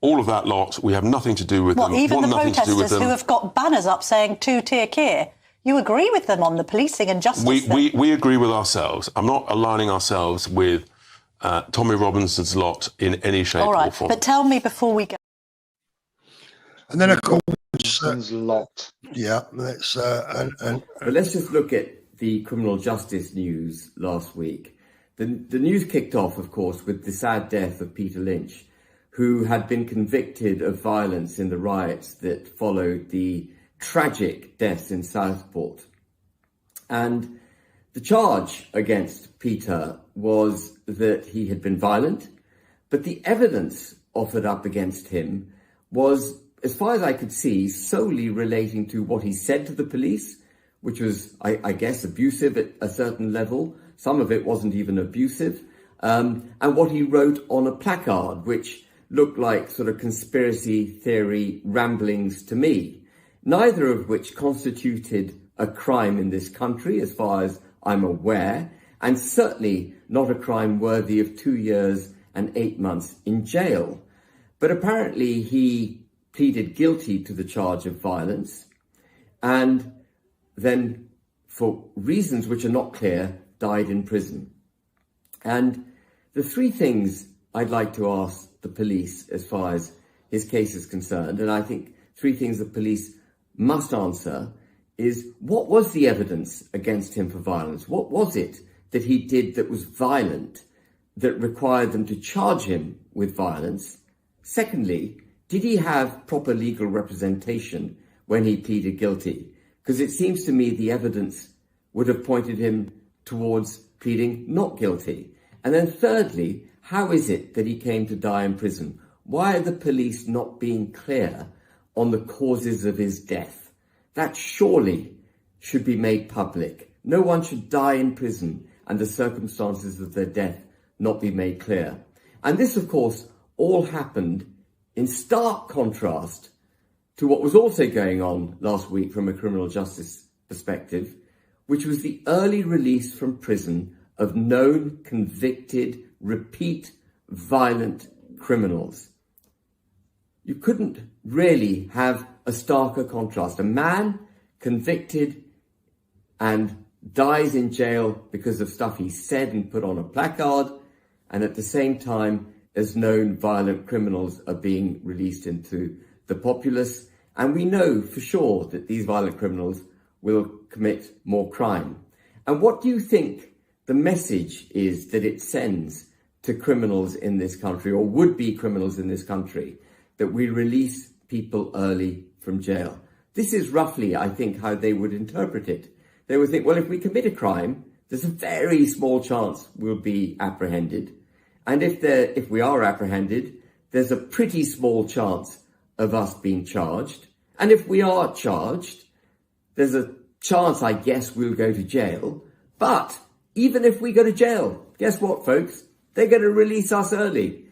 [SPEAKER 6] All of that lot, we have nothing to do with them.
[SPEAKER 5] Even the protesters
[SPEAKER 6] who
[SPEAKER 5] have got banners up saying two-tier Keir. You agree with them on the policing and justice?
[SPEAKER 6] We agree with ourselves. I'm not aligning ourselves with Tommy Robinson's lot in any shape or form.
[SPEAKER 5] But tell me before we go.
[SPEAKER 1] And then, of course,
[SPEAKER 3] yeah,
[SPEAKER 1] let's
[SPEAKER 7] But let's just look at the criminal justice news last week. The news kicked off, of course, with the sad death of Peter Lynch, who had been convicted of violence in the riots that followed the tragic deaths in Southport. And the charge against Peter was that he had been violent, but the evidence offered up against him was, as far as I could see, solely relating to what he said to the police, which was, I guess, abusive at a certain level. Some of it wasn't even abusive. And what he wrote on a placard, which looked like sort of conspiracy theory ramblings to me, neither of which constituted a crime in this country, as far as I'm aware, and certainly not a crime worthy of 2 years and 8 months in jail. But apparently he pleaded guilty to the charge of violence, and then, for reasons which are not clear, died in prison. And the three things I'd like to ask the police as far as his case is concerned, and I think three things the police must answer, is what was the evidence against him for violence? What was it that he did that was violent, that required them to charge him with violence? Secondly, did he have proper legal representation when he pleaded guilty? Because it seems to me the evidence would have pointed him towards pleading not guilty. And then thirdly, how is it that he came to die in prison? Why are the police not being clear on the causes of his death? That surely should be made public. No one should die in prison and the circumstances of their death not be made clear. And this, of course, all happened in stark contrast to what was also going on last week from a criminal justice perspective, which was the early release from prison of known, convicted, repeat, violent criminals. You couldn't really have a starker contrast. A man convicted and dies in jail because of stuff he said and put on a placard, and at the same time, as known violent criminals are being released into the populace. And we know for sure that these violent criminals will commit more crime. And what do you think the message is that it sends to criminals in this country, or would-be criminals in this country, that we release people early from jail? This is roughly, I think, how they would interpret it. They would think, well, if we commit a crime, there's a very small chance we'll be apprehended. And if we are apprehended, there's a pretty small chance of us being charged. And if we are charged, there's a chance, I guess, we'll go to jail. But even if we go to jail, guess what, folks? They're going to release us early.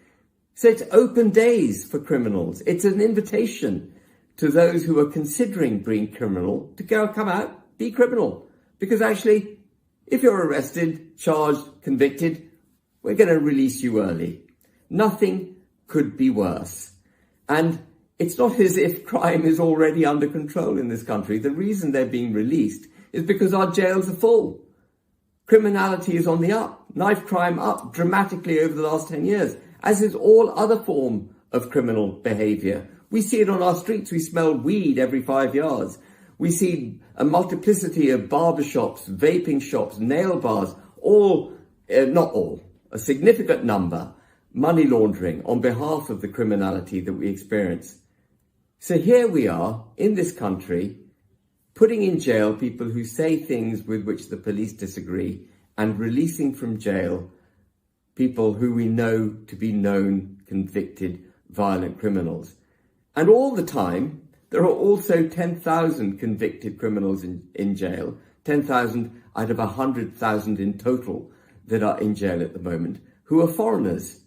[SPEAKER 7] So it's open days for criminals. It's an invitation to those who are considering being criminal to come out, be criminal. Because actually, if you're arrested, charged, convicted, we're going to release you early. Nothing could be worse. And it's not as if crime is already under control in this country. The reason they're being released is because our jails are full. Criminality is on the up. Knife crime up dramatically over the last 10 years, as is all other form of criminal behaviour. We see it on our streets. We smell weed every 5 yards. We see a multiplicity of barbershops, vaping shops, nail bars, not all, a significant number, money laundering on behalf of the criminality that we experience. So here we are in this country, putting in jail people who say things with which the police disagree, and releasing from jail people who we know to be known, convicted, violent criminals. And all the time, there are also 10,000 convicted criminals in jail, 10,000 out of 100,000 in total that are in jail at the moment, who are foreigners.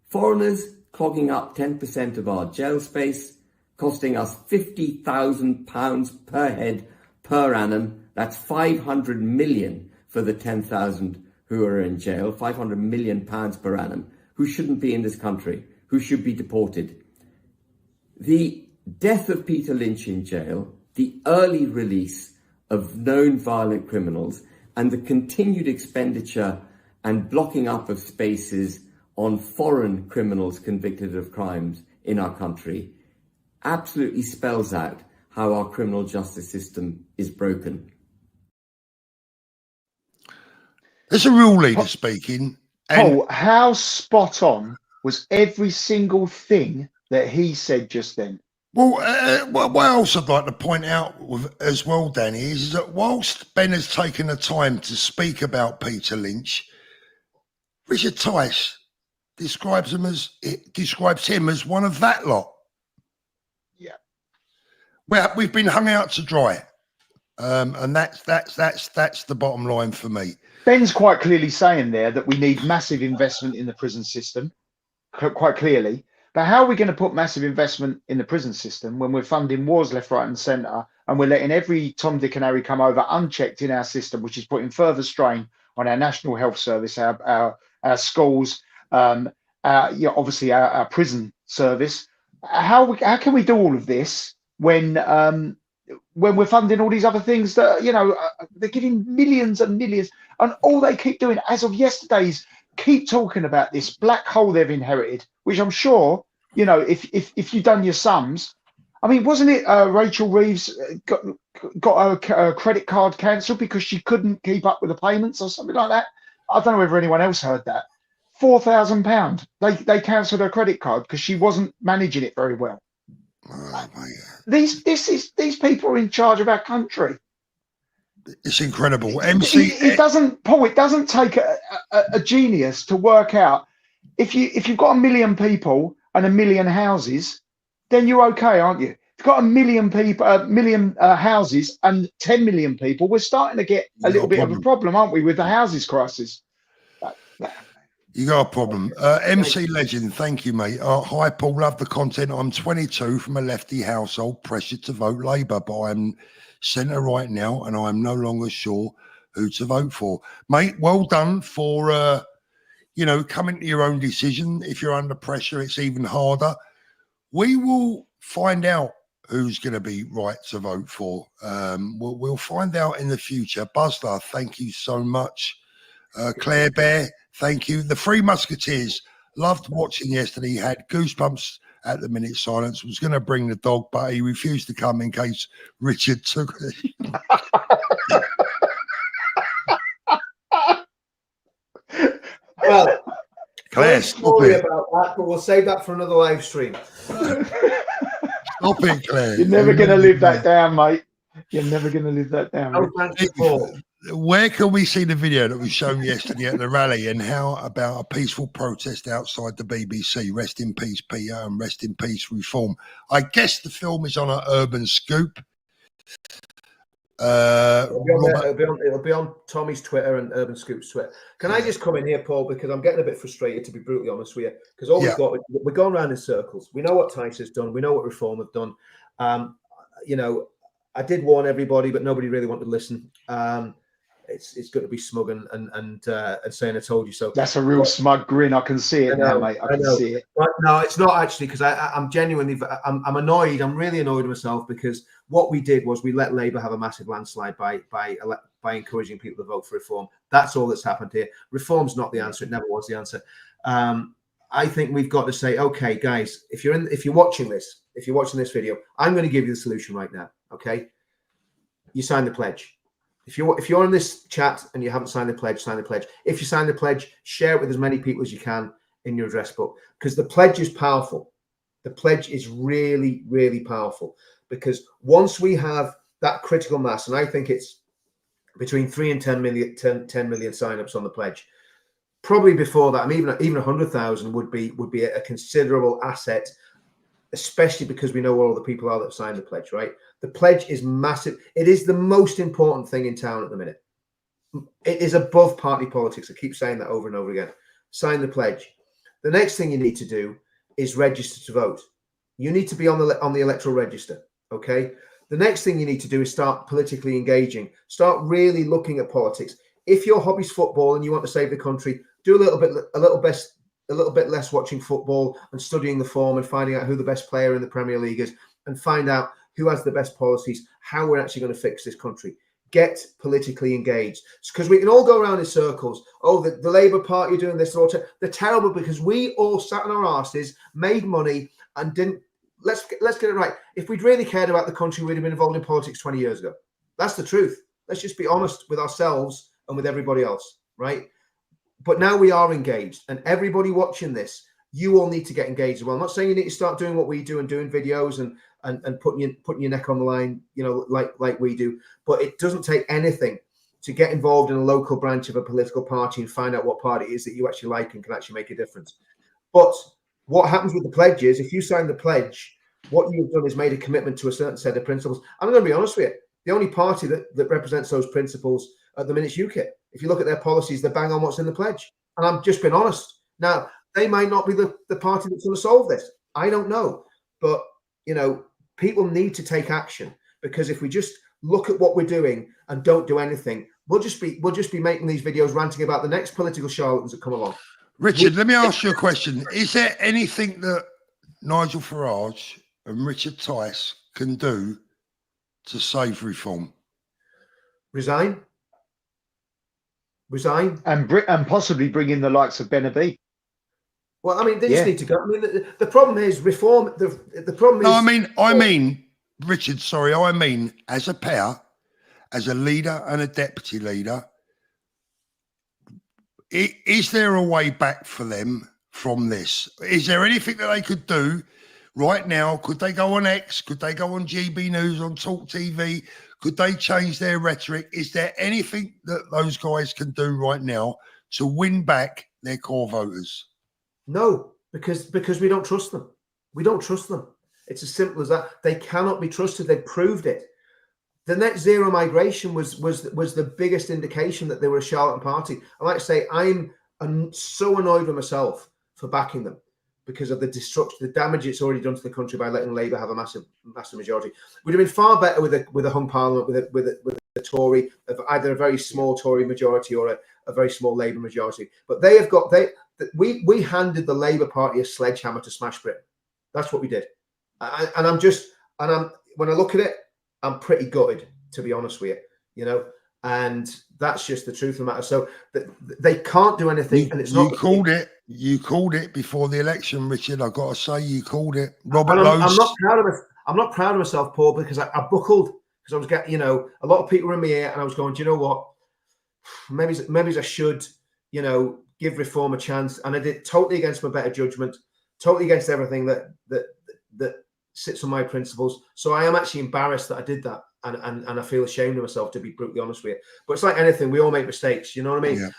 [SPEAKER 7] Foreigners clogging up 10% of our jail space, costing us £50,000 per head per annum. That's 500 million for the 10,000 who are in jail, 500 million pounds per annum, who shouldn't be in this country, who should be deported. The death of Peter Lynch in jail, the early release of known violent criminals, and the continued expenditure and blocking up of spaces on foreign criminals convicted of crimes in our country absolutely spells out how our criminal justice system is broken.
[SPEAKER 1] There's a real leader speaking.
[SPEAKER 3] Paul, how spot on was every single thing that he said just then?
[SPEAKER 1] Well, what else I'd like to point out as well, Danny, is that whilst Ben has taken the time to speak about Peter Lynch, Richard Tice describes him as one of that lot.
[SPEAKER 3] Yeah.
[SPEAKER 1] Well, we've been hung out to dry, and that's the bottom line for me.
[SPEAKER 3] Ben's quite clearly saying there that we need massive investment in the prison system, quite clearly. But how are we going to put massive investment in the prison system when we're funding wars left, right and centre, and we're letting every Tom, Dick and Harry come over unchecked in our system, which is putting further strain on our National Health Service, our schools, obviously our prison service? How can we do all of this when we're funding all these other things that, they're giving millions and millions, and all they keep doing as of yesterday's keep talking about this black hole they've inherited, which I'm sure, if you've done your sums, I mean, wasn't it Rachel Reeves got her credit card cancelled because she couldn't keep up with the payments or something like that? I don't know whether anyone else heard that. £4,000. They cancelled her credit card because she wasn't managing it very well.
[SPEAKER 1] Oh, my God.
[SPEAKER 3] These people are in charge of our country.
[SPEAKER 1] It's incredible. MC,
[SPEAKER 3] it doesn't take a genius to work out if you've got 1 million people and 1 million houses, then you're okay, aren't you? If you've got 1 million people, 1 million houses and 10 million people, we're starting to get a little bit of a problem, aren't we, with the houses crisis?
[SPEAKER 1] You got a problem. MC Legend, thank you, mate. Hi, Paul. Love the content. I'm 22 from a lefty household, pressured to vote Labour, but I'm centre right now, and I'm no longer sure who to vote for. Mate, well done for, coming to your own decision. If you're under pressure, it's even harder. We will find out who's going to be right to vote for. We'll find out in the future. Buzzler, thank you so much. Claire Bear, thank you. The Three Musketeers, loved watching yesterday. Had goosebumps at the minute silence. Was going to bring the dog, but he refused to come in case Richard took it.
[SPEAKER 2] Well,
[SPEAKER 1] Claire,
[SPEAKER 2] great story about that, but we'll save that for another live stream.
[SPEAKER 1] Stop it, Claire.
[SPEAKER 3] You're never going to live that down, mate. You're never going to live that down.
[SPEAKER 2] Oh, thank you, Paul.
[SPEAKER 1] Where can we see the video that was shown yesterday at the rally? And how about a peaceful protest outside the BBC? Rest in peace, Peter, and rest in peace, Reform. I guess the film is on an Urban Scoop.
[SPEAKER 2] It'll be on Tommy's Twitter and Urban Scoop's Twitter. Can I just come in here, Paul, because I'm getting a bit frustrated, to be brutally honest with you, because all we're going around in circles. We know what Tice has done. We know what Reform have done. You know, I did warn everybody, but nobody really wanted to listen. It's going to be smug and saying I told you so.
[SPEAKER 3] That's a real smug grin. I can see it now, mate. I can see it.
[SPEAKER 2] But no, it's not actually, because I'm genuinely, I'm annoyed. I'm really annoyed with myself, because what we did was we let Labour have a massive landslide by encouraging people to vote for Reform. That's all that's happened here. Reform's not the answer. It never was the answer. I think we've got to say, okay, guys, if you're watching this video, I'm going to give you the solution right now. Okay, you sign the pledge. If you're in this chat and you haven't signed the pledge, sign the pledge. If you sign the pledge, share it with as many people as you can in your address book, because the pledge is powerful. The pledge is really, really powerful, because once we have that critical mass, and I think it's between 3 and 10 million signups on the pledge. Probably before that, I mean, even 100,000 would be a considerable asset, especially because we know where all the people are that have signed the pledge, right? The pledge is massive. It is the most important thing in town at the minute. It is above party politics. I keep saying that over and over again. Sign the pledge. The next thing you need to do is register to vote. You need to be on the electoral register, okay? The next thing you need to do is start politically engaging. Start really looking at politics. If your hobby's football and you want to save the country, do a little bit less watching football and studying the form and finding out who the best player in the Premier League is, and find out who has the best policies, how we're actually going to fix this country. Get politically engaged, because we can all go around in circles. Oh, the Labour Party are doing this. They're terrible, because we all sat on our asses, made money, and didn't. Let's get it right. If we'd really cared about the country, we'd have been involved in politics 20 years ago. That's the truth. Let's just be honest with ourselves and with everybody else, right? But now we are engaged, and everybody watching this, you all need to get engaged as well. I'm not saying you need to start doing what we do and doing videos and putting your neck on the line, you know, like we do. But it doesn't take anything to get involved in a local branch of a political party and find out what party it is that you actually like and can actually make a difference. But what happens with the pledge is, if you sign the pledge, what you've done is made a commitment to a certain set of principles. I'm going to be honest with you. The only party that represents those principles at the minute is UKIP. If you look at their policies, they're bang on what's in the pledge. And I'm just being honest. Now, they might not be the party that's going to solve this. I don't know. But, you know, people need to take action, because if we just look at what we're doing and don't do anything, we'll just be making these videos ranting about the next political charlatans that come along.
[SPEAKER 1] Richard, let me ask you a question. Is there anything that Nigel Farage and Richard Tice can do to save Reform?
[SPEAKER 2] Resign,
[SPEAKER 3] and possibly bring in the likes of Benabi.
[SPEAKER 2] Well, I mean, they just need to go. I mean, the problem is Reform. The problem is.
[SPEAKER 1] No, I mean, Richard. Sorry, I mean, as a pair, as a leader and a deputy leader, is there a way back for them from this? Is there anything that they could do right now? Could they go on X? Could they go on GB News, on Talk TV? Could they change their rhetoric? Is there anything that those guys can do right now to win back their core voters?
[SPEAKER 2] No, because we don't trust them. We don't trust them. It's as simple as that. They cannot be trusted. They've proved it. The net zero migration was the biggest indication that they were a charlatan party. I like to say I'm so annoyed with myself for backing them, because of the destruction, the damage it's already done to the country by letting Labour have a massive majority. We'd have been far better with a hung parliament, with a Tory, of either a very small Tory majority or a very small Labour majority. But we handed the Labour Party a sledgehammer to smash Britain. That's what we did. And I'm just, And when I look at it, I'm pretty gutted, to be honest with you, and that's just the truth of the matter. So they can't do anything, and it's not.
[SPEAKER 1] You called it before the election, Richard. I've got to say, you called it.
[SPEAKER 2] I'm not proud of myself, Paul, because I buckled, because I was getting, a lot of people were in my ear, and I was going, do you know what? Maybe I should, give reform a chance, and I did totally against my better judgment, totally against everything that sits on my principles. So I am actually embarrassed that I did that. And I feel ashamed of myself, to be brutally honest with you. But it's like anything, we all make mistakes, you know what I mean? Yeah.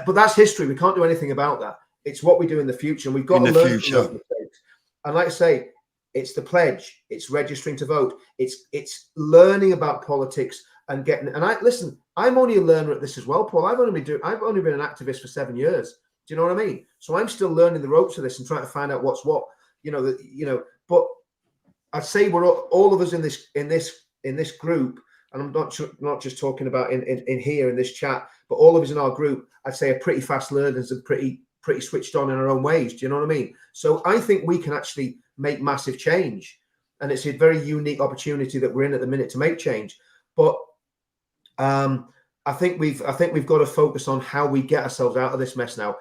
[SPEAKER 2] But that's history. We can't do anything about that. It's what we do in the future, and we've got to learn from those mistakes. And like I say, it's the pledge, it's registering to vote, it's learning about politics and getting. And I'm only a learner at this as well, Paul. I've only been an activist for 7 years. Do you know what I mean? So I'm still learning the ropes of this and trying to find out what's what. But I'd say we're all of us in this group, and I'm not just talking about in here in this chat, but all of us in our group, I'd say, are pretty fast learners and pretty switched on in our own ways. Do you know what I mean? So I think we can actually make massive change, and it's a very unique opportunity that we're in at the minute to make change. But I think we've got to focus on how we get ourselves out of this mess now.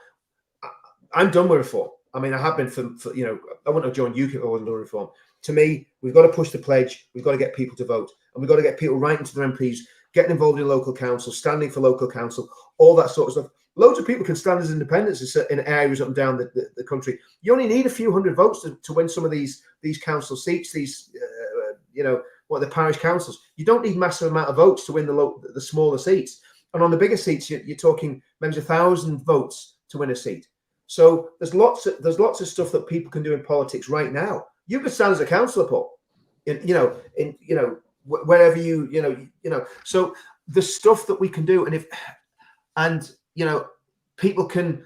[SPEAKER 2] I'm done with reform. I mean, I have been for I wouldn't have joined UKIP if I wasn't doing reform. To me, we've got to push the pledge. We've got to get people to vote, and we've got to get people writing to their MPs, getting involved in local council, standing for local council, all that sort of stuff. Loads of people can stand as independents in areas up and down the country. You only need a few hundred votes to win some of these council seats, these the parish councils. You don't need massive amount of votes to win the smaller seats. And on the bigger seats, you're talking maybe 1,000 votes to win a seat. So there's lots of stuff that people can do in politics right now. You could stand as a councillor, Paul, wherever So the stuff that we can do, and people can,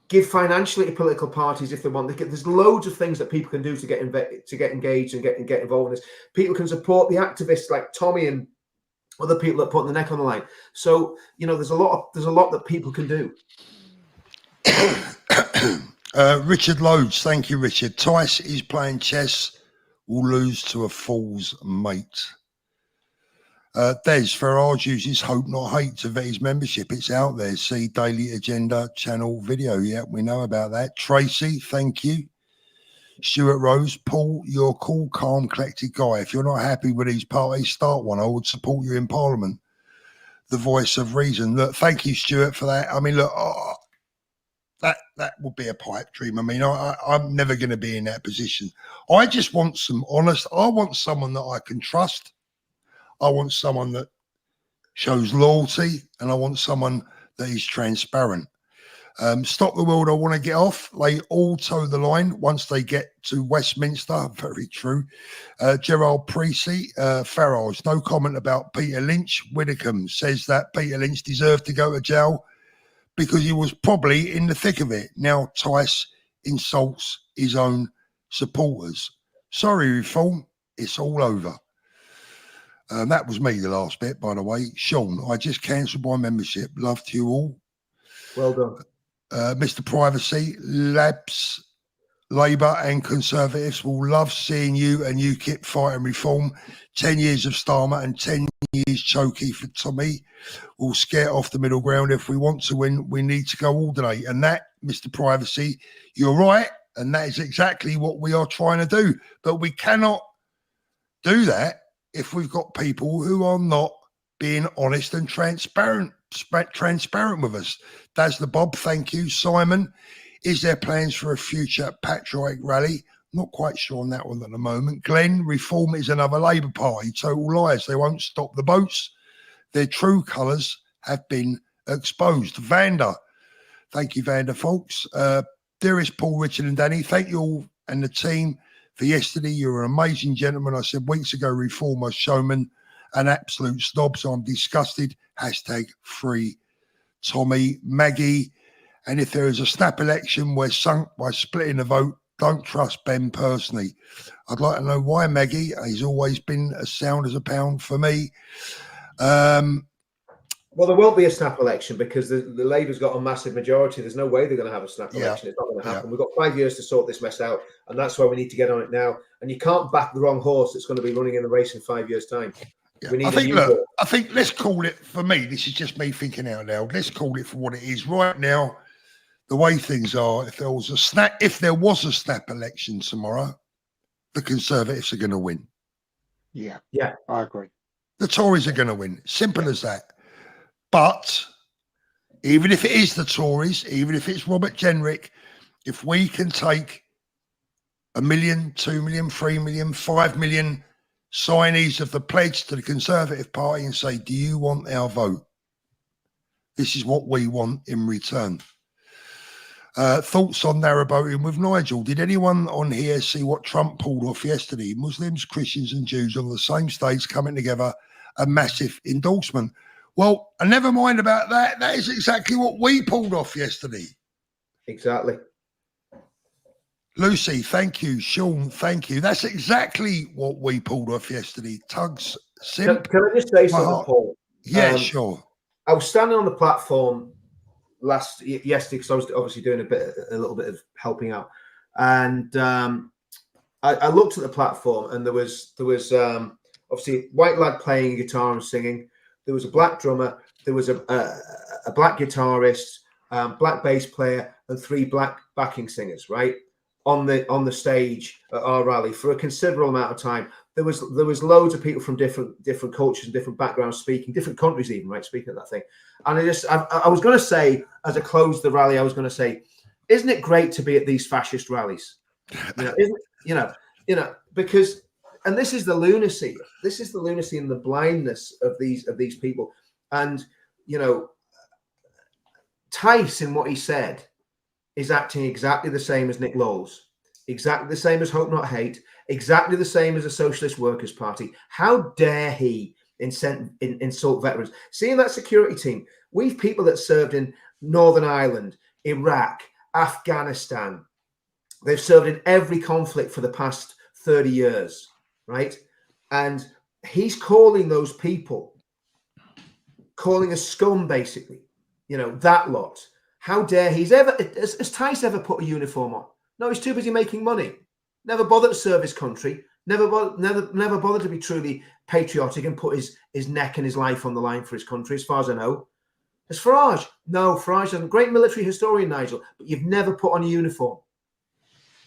[SPEAKER 2] give financially to political parties if they want. There's loads of things that people can do to get engaged and get involved in this. People can support the activists like Tommy and other people that put the neck on the line. So there's a lot that people can do.
[SPEAKER 1] Richard Loads, thank you, Richard. Tice is playing chess, will lose to a fool's mate. Des, Farage uses hope not hate to vet his membership. It's out there. See Daily Agenda channel video. Yeah, we know about that. Tracy, thank you. Stuart Rose, Paul, you're a cool, calm, collected guy. If you're not happy with these parties, start one. I would support you in Parliament. The voice of reason. Look, thank you, Stuart, for that. I mean, look, that would be a pipe dream. I mean, I'm never going to be in that position. I just want I want someone that I can trust. I want someone that shows loyalty, and I want someone that is transparent. Stop the World, I want to get off. They all toe the line once they get to Westminster. Very true. Gerald Precy, Farage, no comment about Peter Lynch. Widdicombe says that Peter Lynch deserved to go to jail because he was probably in the thick of it. Now Tice insults his own supporters. Sorry, Reform, it's all over. That was me, the last bit, by the way. Sean, I just cancelled my membership. Love to you all.
[SPEAKER 2] Well done.
[SPEAKER 1] Mr. Privacy, Labs, Labour and Conservatives will love seeing you and UKIP fighting reform. 10 years of Starmer and 10 years Chokey for Tommy will scare off the middle ground. If we want to win, we need to go alternate. And that, Mr. Privacy, you're right. And that is exactly what we are trying to do. But we cannot do that if we've got people who are not being honest and transparent with us. That's the Bob, thank you. Simon, is there plans for a future patriotic rally? Not quite sure on that one at the moment. Glenn, Reform is another Labour Party. Total lies. They won't stop the boats. Their true colours have been exposed. Vander, thank you, Vander, folks. Dearest Paul, Richard and Danny, thank you all and the team for yesterday. You're an amazing gentleman. I said weeks ago, Reform was showman, an absolute snob, so I'm disgusted. #free Tommy, Maggie. And if there is a snap election, we're sunk by splitting the vote. Don't trust Ben personally. I'd like to know why, Maggie. He's always been as sound as a pound for me.
[SPEAKER 2] Well, there won't be a snap election because the Labour's got a massive majority. There's no way they're going to have a snap election. It's not going to happen. We've got 5 years to sort this mess out, and that's why we need to get on it now. And you can't back the wrong horse that's going to be running in the race in 5 years' time.
[SPEAKER 1] Yeah.
[SPEAKER 2] We need
[SPEAKER 1] I think let's call it, for me, this is just me thinking out loud, let's call it for what it is. Right now, the way things are, if there was a snap election tomorrow, the Conservatives are going to win.
[SPEAKER 3] Yeah,
[SPEAKER 2] Yeah,
[SPEAKER 3] I agree.
[SPEAKER 1] The Tories are going to win. Simple as that. But even if it is the Tories, even if it's Robert Jenrick, if we can take 1 million, 2 million, 3 million, 5 million signees of the pledge to the Conservative Party and say, do you want our vote? This is what we want in return. Thoughts on narrowboating with Nigel. Did anyone on here see what Trump pulled off yesterday? Muslims, Christians and Jews on the same stage coming together, a massive endorsement. Well, and never mind about that. That is exactly what we pulled off yesterday.
[SPEAKER 2] exactly.
[SPEAKER 1] Lucy, thank you. Sean, thank you. That's exactly what we pulled off yesterday. Tugs,
[SPEAKER 2] Can I just say something, Paul?
[SPEAKER 1] Yeah, sure.
[SPEAKER 2] I was standing on the platform yesterday because I was obviously doing a little bit of helping out, and I looked at the platform, and there was obviously a white lad playing guitar and singing. There was a black drummer. There was a black guitarist, black bass player, and 3 black backing singers. Right on the stage at our rally for a considerable amount of time. There was loads of people from different cultures and different backgrounds speaking, different countries even, right, speaking at that thing. And I was going to say, as I closed the rally, I was going to say, isn't it great to be at these fascist rallies? Because, and this is the lunacy. This is the lunacy and the blindness of these people. And Tice, in what he said, is acting exactly the same as Nick Lowell's, exactly the same as Hope Not Hate, exactly the same as the Socialist Workers' Party. How dare he insult veterans? Seeing that security team, we've people that served in Northern Ireland, Iraq, Afghanistan. They've served in every conflict for the past 30 years, right? And he's calling those people, calling us scum, basically, that lot. How dare has Tice ever put a uniform on? No, he's too busy making money. Never bothered to serve his country. Never bothered to be truly patriotic and put his neck and his life on the line for his country, as far as I know. As Farage, no, Farage is a great military historian, Nigel, but you've never put on a uniform.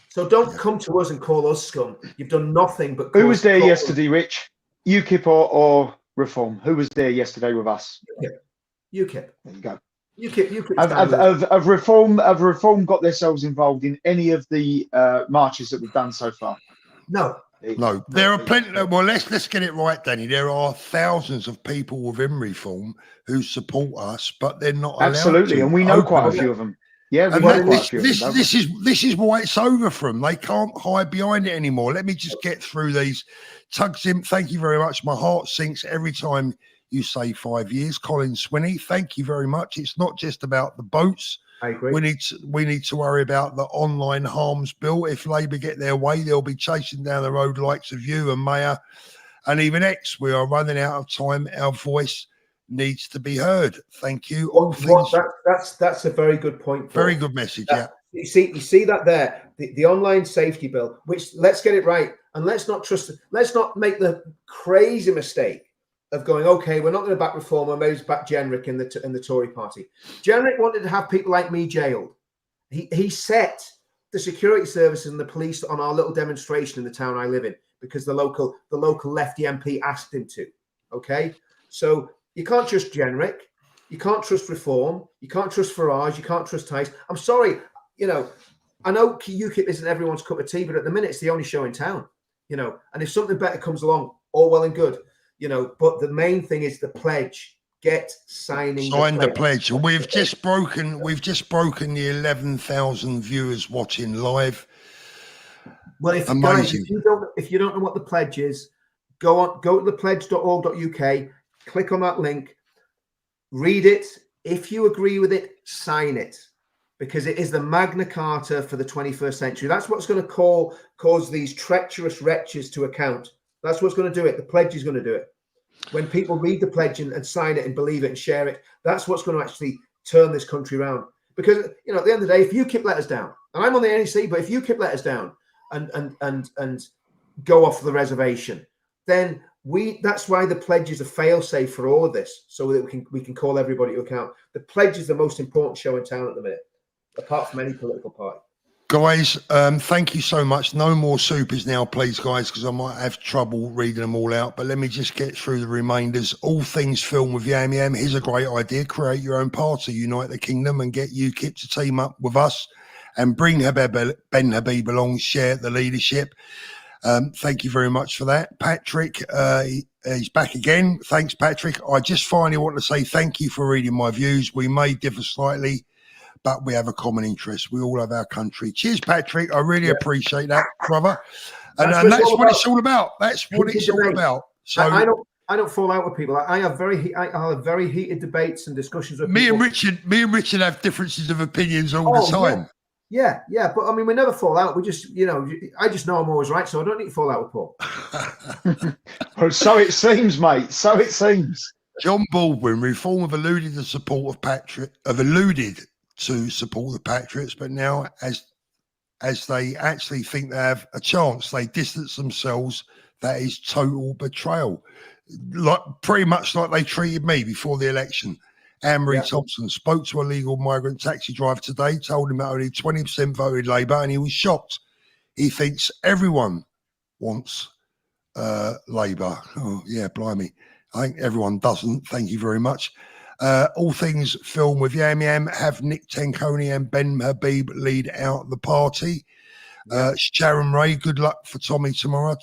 [SPEAKER 2] So don't come to us and call us scum. You've done nothing but...
[SPEAKER 3] Who was there yesterday, Rich? UKIP or Reform? Who was there yesterday with us?
[SPEAKER 2] UKIP.
[SPEAKER 3] There you go.
[SPEAKER 2] UKIP.
[SPEAKER 3] Have Reform got themselves involved in any of the marches that we've done so far?
[SPEAKER 2] No.
[SPEAKER 1] There are plenty. Well, let's get it right, Danny. There are thousands of people within Reform who support us, but they're not allowed
[SPEAKER 3] absolutely,
[SPEAKER 1] to
[SPEAKER 3] and we know quite a few of them. Yeah,
[SPEAKER 1] this is why it's over for them. They can't hide behind it anymore. Let me just get through these. Tugs in, thank you very much. My heart sinks every time you say 5 years. Colin Swinney, thank you very much. It's not just about the boats.
[SPEAKER 2] I agree.
[SPEAKER 1] We need to worry about the online harms bill. If Labour get their way, they'll be chasing down the road likes of you and Mayor and even X. We are running out of time. Our voice needs to be heard. Thank you.
[SPEAKER 2] That's a very good point.
[SPEAKER 1] Very good message. Yeah.
[SPEAKER 2] You see that there, the online safety bill, which let's get it right. And let's not make the crazy mistake of going, okay, we're not going to back Reform, or maybe back Jenrick in the Tory party. Jenrick wanted to have people like me jailed. He set the security services and the police on our little demonstration in the town I live in because the local lefty MP asked him to. Okay, so you can't trust Jenrick, you can't trust Reform, you can't trust Farage, you can't trust Tice. I'm sorry, I know UKIP isn't everyone's cup of tea, but at the minute it's the only show in town. And if something better comes along, all well and good. But the main thing is the pledge. Sign the pledge.
[SPEAKER 1] We've just broken the 11,000 viewers watching live.
[SPEAKER 2] Well, if you don't know what the pledge is, go to thepledge.org.uk, click on that link, read it. If you agree with it, sign it, because it is the Magna Carta for the 21st century. That's what's going to cause these treacherous wretches to account. That's what's going to do it. The pledge is going to do it. when people read the pledge and sign it and believe it and share it, that's what's going to actually turn this country around. Because, you know, at the end of the day, if UKIP let us down, and I'm on the NEC, but if UKIP let us down and go off the reservation, then that's why the pledge is a fail-safe for all of this, so that we can call everybody to account. The pledge is the most important show in town at the minute, apart from any political party.
[SPEAKER 1] Guys, thank you so much. No more supers now, please, guys, because I might have trouble reading them all out. But let me just get through the remainders. All things film with Yam Yam. Here's a great idea. Create your own party, unite the kingdom, and get UKIP to team up with us and bring Ben Habib along, share the leadership. Thank you very much for that. Patrick, he's back again. Thanks, Patrick. I just finally want to say thank you for reading my views. We may differ slightly, but we have a common interest. We all have our country. Cheers, Patrick. I really appreciate that, brother. And that's what it's all about. That's what it's all about. So
[SPEAKER 2] I don't fall out with people. I have very heated debates and discussions with
[SPEAKER 1] me
[SPEAKER 2] people.
[SPEAKER 1] and Richard have differences of opinions all the time.
[SPEAKER 2] Yeah. But I mean, we never fall out. We just, you know, I just know I'm always right, so I don't need to fall out with Paul.
[SPEAKER 3] Well, so it seems, mate. So it seems.
[SPEAKER 1] John Baldwin, Reform have alluded to support of support the Patriots, but now as they actually think they have a chance, they distance themselves. That is total betrayal. Pretty much like they treated me before the election. Anne-Marie Thompson spoke to a legal migrant taxi driver today, told him that only 20% voted Labour, and he was shocked. He thinks everyone wants Labour. Oh, yeah, blimey. I think everyone doesn't. Thank you very much. All things film with Yam Yam have Nick Tanconi and Ben Habib lead out the party. Sharon Ray, good luck for Tommy tomorrow.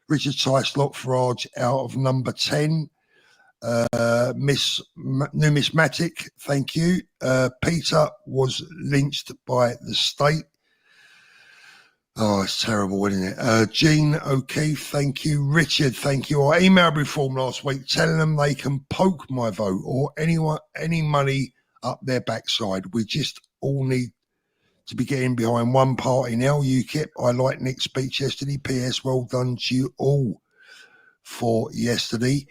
[SPEAKER 1] Richard Tice, lock Farage out of number 10. Miss Numismatic, thank you. Peter was lynched by the state. Oh, it's terrible, isn't it? Jean O'Keefe, thank you. Richard, thank you. I emailed Reform last week telling them they can poke my vote or any money up their backside. We just all need to be getting behind one party now. UKIP, I like Nick's speech yesterday. PS, well done to you all for yesterday.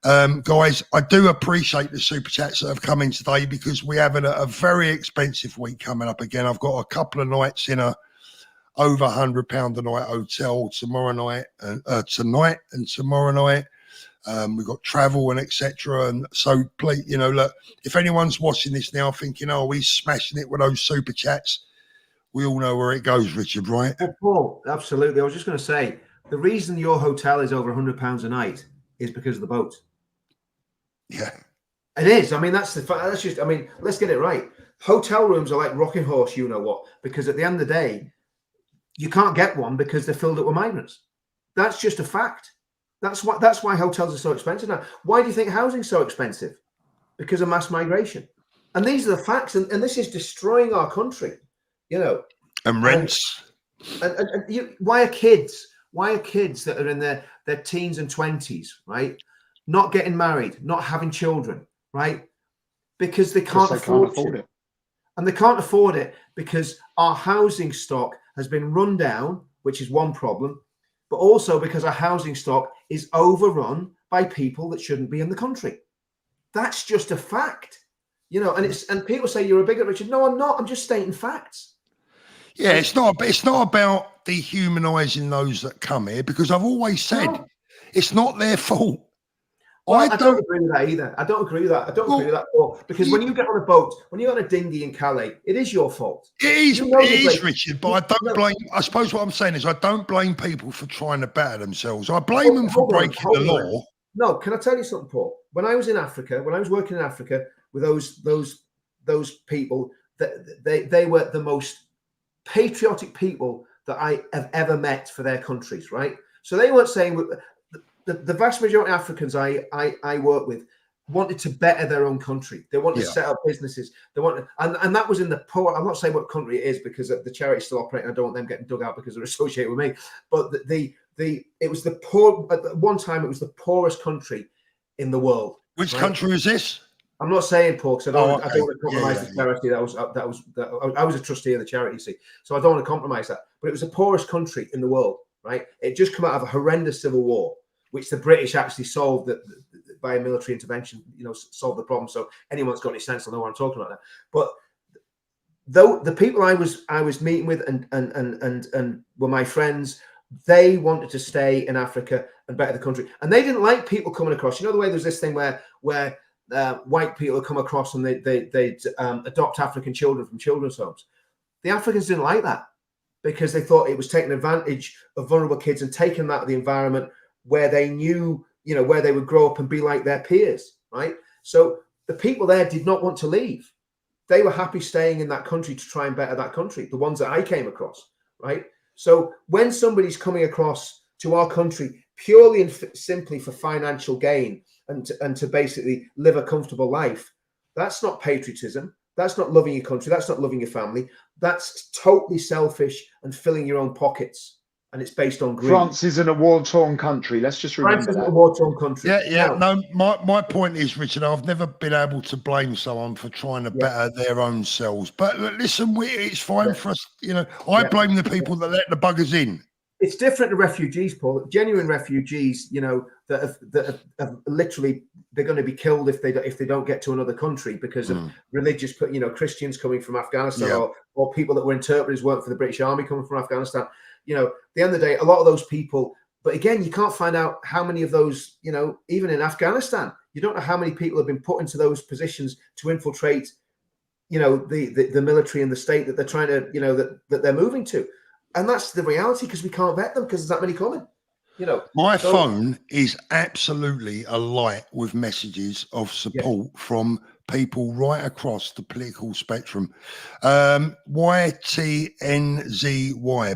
[SPEAKER 1] Guys, I do appreciate the super chats that have come in today, because we have a very expensive week coming up again. I've got a couple of nights in a over £100 a night hotel tonight and tomorrow night. We've got travel and etc. And so, please, you know, look, if anyone's watching this now thinking, oh, he's smashing it with those super chats, we all know where it goes, Richard, right?
[SPEAKER 2] Well, Paul, absolutely. I was just going to say, the reason your hotel is over £100 a night is because of the boat.
[SPEAKER 1] Yeah.
[SPEAKER 2] It is. I mean, that's just, I mean, let's get it right. Hotel rooms are like rocking horse, you know what, because at the end of the day, you can't get one because they're filled up with migrants. That's just a fact. That's why hotels are so expensive now. Why do you think housing's so expensive? Because of mass migration. And these are the facts. And this is destroying our country, you know.
[SPEAKER 1] And rents.
[SPEAKER 2] Why are kids that are in their teens and 20s, right, not getting married, not having children, right? Because they can't afford it. And they can't afford it because our housing stock has been run down, which is one problem, but also because our housing stock is overrun by people that shouldn't be in the country. That's just a fact, you know. And people say you're a bigot, Richard. No, I'm not. I'm just stating facts.
[SPEAKER 1] Yeah, it's not about dehumanising those that come here, because I've always said it's not their fault.
[SPEAKER 2] Well, I don't agree with that either. I don't agree with that. Agree with that, Paul. Because when you get on a boat, when you're on a dinghy in Calais, it is your fault.
[SPEAKER 1] It is, Richard. But I don't blame. I suppose what I'm saying is I don't blame people for trying to better themselves. I blame them for breaking the law.
[SPEAKER 2] No, can I tell you something, Paul? When I was in Africa, when I was working in Africa with those people, that they were the most patriotic people that I have ever met for their countries, right? So they weren't saying. The vast majority of Africans I work with wanted to better their own country. They wanted to set up businesses. They wanted, and that was in the poor. I'm not saying what country it is because the charity's still operating. I don't want them getting dug out because they're associated with me. But it was the poor. At one time, it was the poorest country in the world.
[SPEAKER 1] Which country is this?
[SPEAKER 2] I'm not saying, Paul, because I don't want to compromise the charity. I was a trustee of the charity, you see, so I don't want to compromise that. But it was the poorest country in the world, right? It just come out of a horrendous civil war. which the British actually solved by a military intervention, solved the problem. So anyone that's got any sense will know what I'm talking about now. But though the people I was meeting with and were my friends, they wanted to stay in Africa and better the country, and they didn't like people coming across. You know the way there's this thing where white people come across and they adopt African children from children's homes. The Africans didn't like that because they thought it was taking advantage of vulnerable kids and taking them out of the environment where they knew, where they would grow up and be like their peers, right? So the people there did not want to leave. They were happy staying in that country to try and better that country, the ones that I came across, right? So when somebody's coming across to our country purely and simply for financial gain and to basically live a comfortable life, that's not patriotism. That's not loving your country. That's not loving your family. That's totally selfish and filling your own pockets. And it's based on greed.
[SPEAKER 3] France isn't a war-torn country. Let's just remember
[SPEAKER 2] France isn't
[SPEAKER 3] that.
[SPEAKER 2] a war-torn country.
[SPEAKER 1] Yeah. No, my point is, Richard, I've never been able to blame someone for trying to better their own selves. But listen, it's fine for us. I blame the people that let the buggers in.
[SPEAKER 2] It's different to refugees, Paul. Genuine refugees, that have literally, they're going to be killed if they don't get to another country because of religious, Christians coming from Afghanistan or people that were interpreters weren't for the British Army coming from Afghanistan. At the end of the day, a lot of those people. But again, you can't find out how many of those, even in Afghanistan, you don't know how many people have been put into those positions to infiltrate, the military and the state that they're trying to, that they're moving to. And that's the reality because we can't vet them because there's that many coming.
[SPEAKER 1] My phone is absolutely alight with messages of support from people right across the political spectrum. YTNZY,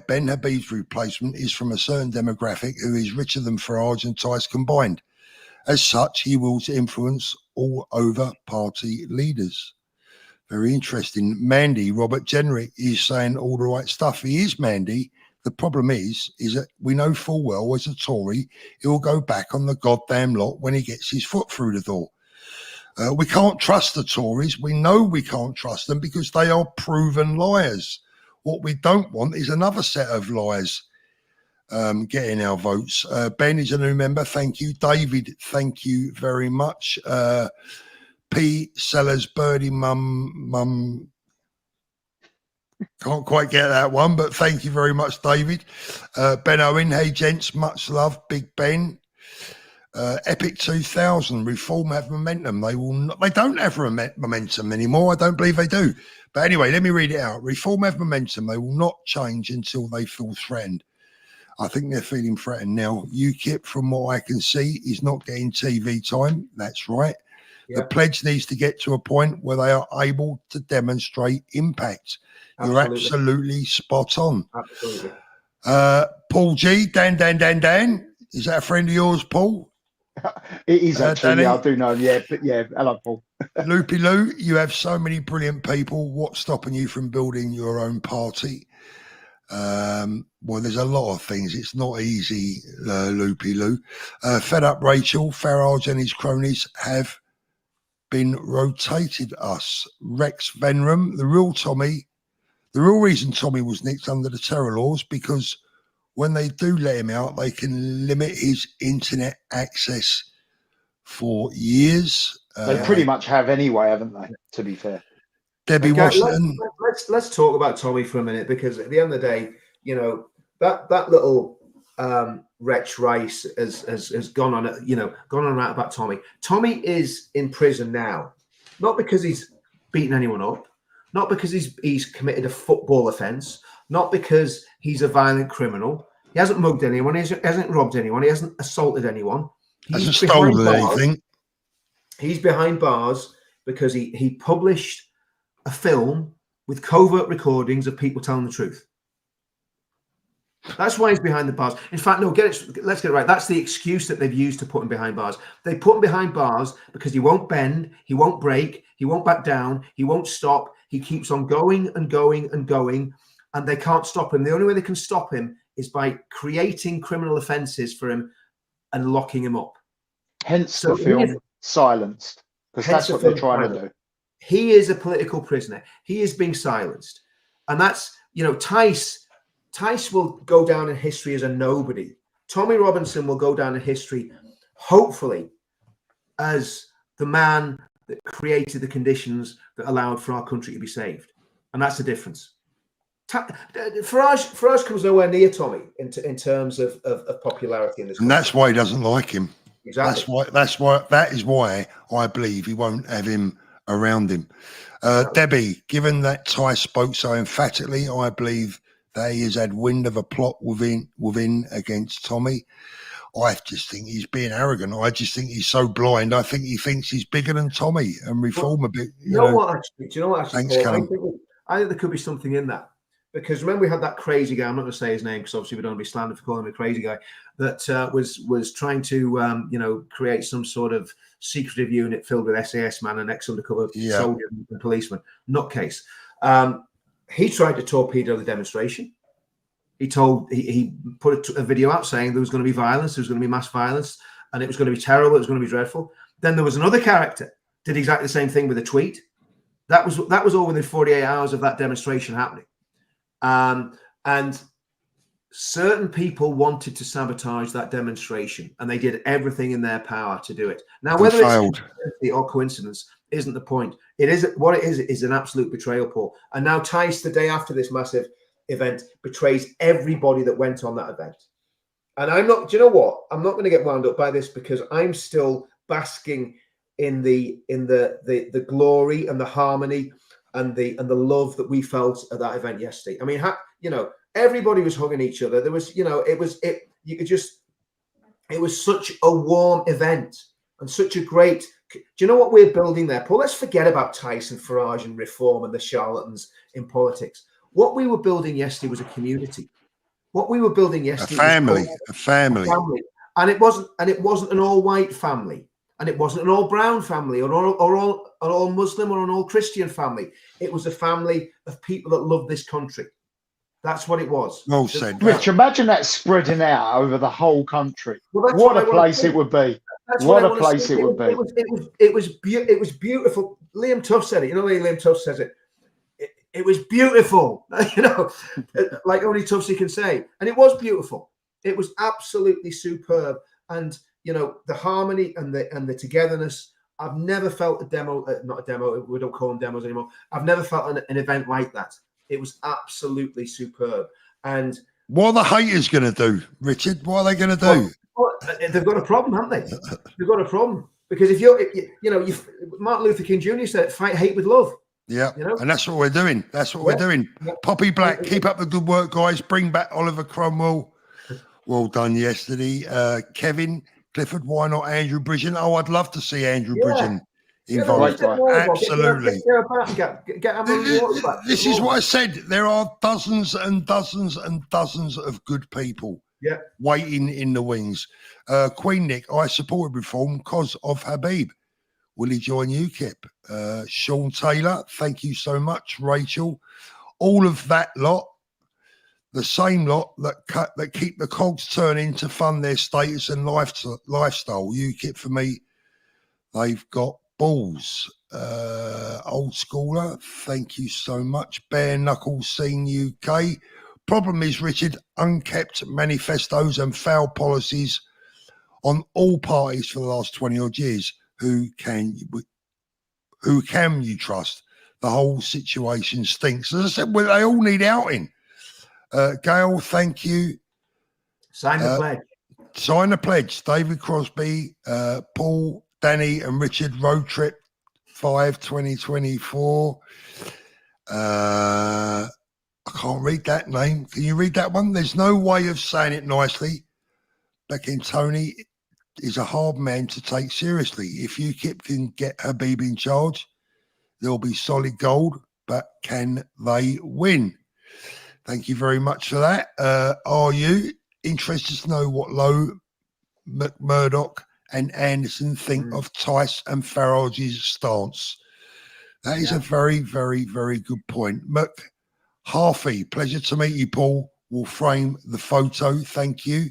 [SPEAKER 1] Ben Habib's replacement is from a certain demographic who is richer than Farage and Tice combined. As such, he will influence all over party leaders. Very interesting. Mandy, Robert Jenrick is saying all the right stuff. He is, Mandy. The problem is that we know full well as a Tory, he'll go back on the goddamn lot when he gets his foot through the door. We can't trust the Tories. We know we can't trust them because they are proven liars. What we don't want is another set of liars getting our votes. Ben is a new member. Thank you. David, thank you very much. P. Sellers, Birdie, Mum. Can't quite get that one, but thank you very much, David. Ben Owen, hey gents, much love, Big Ben. Epic 2000, Reform have momentum. They don't have momentum anymore. I don't believe they do. But anyway, let me read it out. Reform have momentum. They will not change until they feel threatened. I think they're feeling threatened now. UKIP, from what I can see, is not getting TV time. That's right. Yeah. The pledge needs to get to a point where they are able to demonstrate impact. You're absolutely spot on.
[SPEAKER 2] Absolutely.
[SPEAKER 1] Paul G, Dan. Is that a friend of yours, Paul?
[SPEAKER 3] It is actually. I do know. Yeah, but yeah. Hello, Paul.
[SPEAKER 1] Loopy Lou, you have so many brilliant people. What's stopping you from building your own party? Well, there's a lot of things. It's not easy, Loopy Lou. Fed up Rachel, Farage and his cronies have been rotated us. Rex Venram, the real reason Tommy was nicked under the terror laws because when they do let him out, they can limit his internet access for years.
[SPEAKER 3] They pretty much have anyway, haven't they? To be fair.
[SPEAKER 1] Debbie Washington.
[SPEAKER 2] Let's talk about Tommy for a minute because at the end of the day, that little Wretch Rice has gone on and out about Tommy. Tommy is in prison now, not because he's beaten anyone up, not because he's committed a football offence, not because he's a violent criminal. He hasn't mugged anyone. He hasn't robbed anyone. He hasn't assaulted anyone.
[SPEAKER 1] He hasn't stolen anything.
[SPEAKER 2] He's behind bars because he published a film with covert recordings of people telling the truth. That's why he's behind the bars. In fact, no, let's get it right. That's the excuse that they've used to put him behind bars. They put him behind bars because he won't bend, he won't break, he won't back down, he won't stop. He keeps on going and going and going, and they can't stop him. The only way they can stop him is by creating criminal offences for him and locking him up.
[SPEAKER 3] Hence the film Silenced, because that's what they're trying to do.
[SPEAKER 2] He is a political prisoner. He is being silenced. And that's, Tice will go down in history as a nobody Tommy Robinson will go down in history, hopefully, as the man that created the conditions that allowed for our country to be saved. And that's the difference. Farage comes nowhere near Tommy in terms of popularity in this country.
[SPEAKER 1] And that's why he doesn't like him.
[SPEAKER 2] Exactly.
[SPEAKER 1] That is why I believe he won't have him around him. Debbie, given that Tice spoke so emphatically, I believe that he has had wind of a plot within against Tommy. I just think he's being arrogant. I just think he's so blind. I think he thinks he's bigger than Tommy and reform a bit.
[SPEAKER 2] Do you know what?
[SPEAKER 1] Thanks,
[SPEAKER 2] Paul, I think there could be something in that. Because remember, we had that crazy guy. I'm not going to say his name because obviously we don't want to be slandered for calling him a crazy guy. That was trying to create some sort of secretive unit filled with SAS man and ex-undercover soldiers and policemen. Nutcase. He tried to torpedo the demonstration. He put a video out saying there was going to be violence, there was going to be mass violence, and it was going to be terrible. It was going to be dreadful. Then there was another character did exactly the same thing with a tweet. That was all within 48 hours of that demonstration happening. And certain people wanted to sabotage that demonstration, and they did everything in their power to do it. Now, whether it's or coincidence isn't the point. It is what it is an absolute betrayal, Paul. And now Tice, the day after this massive event, betrays everybody that went on that event. And I'm not. Do you know what? I'm not going to get wound up by this because I'm still basking in the glory and the harmony and the love that we felt at that event yesterday. I mean, everybody was hugging each other. There was, it was such a warm event and such a great. Do you know what we're building there, Paul? Let's forget about Tice and Farage and reform and the charlatans in politics. What we were building yesterday was a community. What we were building yesterday
[SPEAKER 1] was a family.
[SPEAKER 2] And it wasn't an all-white family. And it wasn't an all-brown family or all Muslim or an all-Christian family. It was a family of people that love this country. That's what it was.
[SPEAKER 1] Well said.
[SPEAKER 3] Rich, imagine that spreading out over the whole country.
[SPEAKER 2] Well,
[SPEAKER 3] what a place it would be. What a place it would be.
[SPEAKER 2] It was beautiful. Liam Tuff said it. You know the way Liam Tuff says it? It was beautiful. Like only Tuffsy can say. And it was beautiful. It was absolutely superb. And the harmony and the togetherness. I've never felt a demo, not a demo. We don't call them demos anymore. I've never felt an event like that. It was absolutely superb. And
[SPEAKER 1] what are the haters going to do, Richard? What are they going to do?
[SPEAKER 2] Well, they've got a problem, haven't they? They've got a problem because if Martin Luther King Jr. said, "Fight hate with love."
[SPEAKER 1] Yeah, and that's what we're doing. That's what we're doing. Yeah. Poppy Black, keep up the good work, guys. Bring back Oliver Cromwell. Well done yesterday. Kevin Clifford, why not Andrew Bridgen? Oh, I'd love to see Andrew Bridgen involved. Absolutely. This is what I said. There are dozens and dozens and dozens of good people waiting in the wings. Queen Nick, I supported reform because of Habib. Will he join UKIP? Sean Taylor, thank you so much. Rachel, all of that lot, the same lot that keep the cogs turning to fund their status and lifestyle. UKIP for me, they've got balls. Old schooler, thank you so much. Bare Knuckles Scene UK. Problem is, Richard, unkept manifestos and foul policies on all parties for the last 20 odd years. Who can you trust? The whole situation stinks. As I said, well, they all need outing. Gail, thank you.
[SPEAKER 2] Sign the pledge.
[SPEAKER 1] Sign the pledge. David Crosby, Paul, Danny, and Richard. Road trip 5 2024. I can't read that name. Can you read that one? There's no way of saying it nicely. Beckin Tony is a hard man to take seriously. If UKIP can get Habib in charge, there'll be solid gold, but can they win? Thank you very much for that. Are you interested to know what Lowe, Murdoch and Anderson think of Tice and Farage's stance? That is a very, very, very good point. Harvey, pleasure to meet you, Paul. We'll frame the photo. Thank you.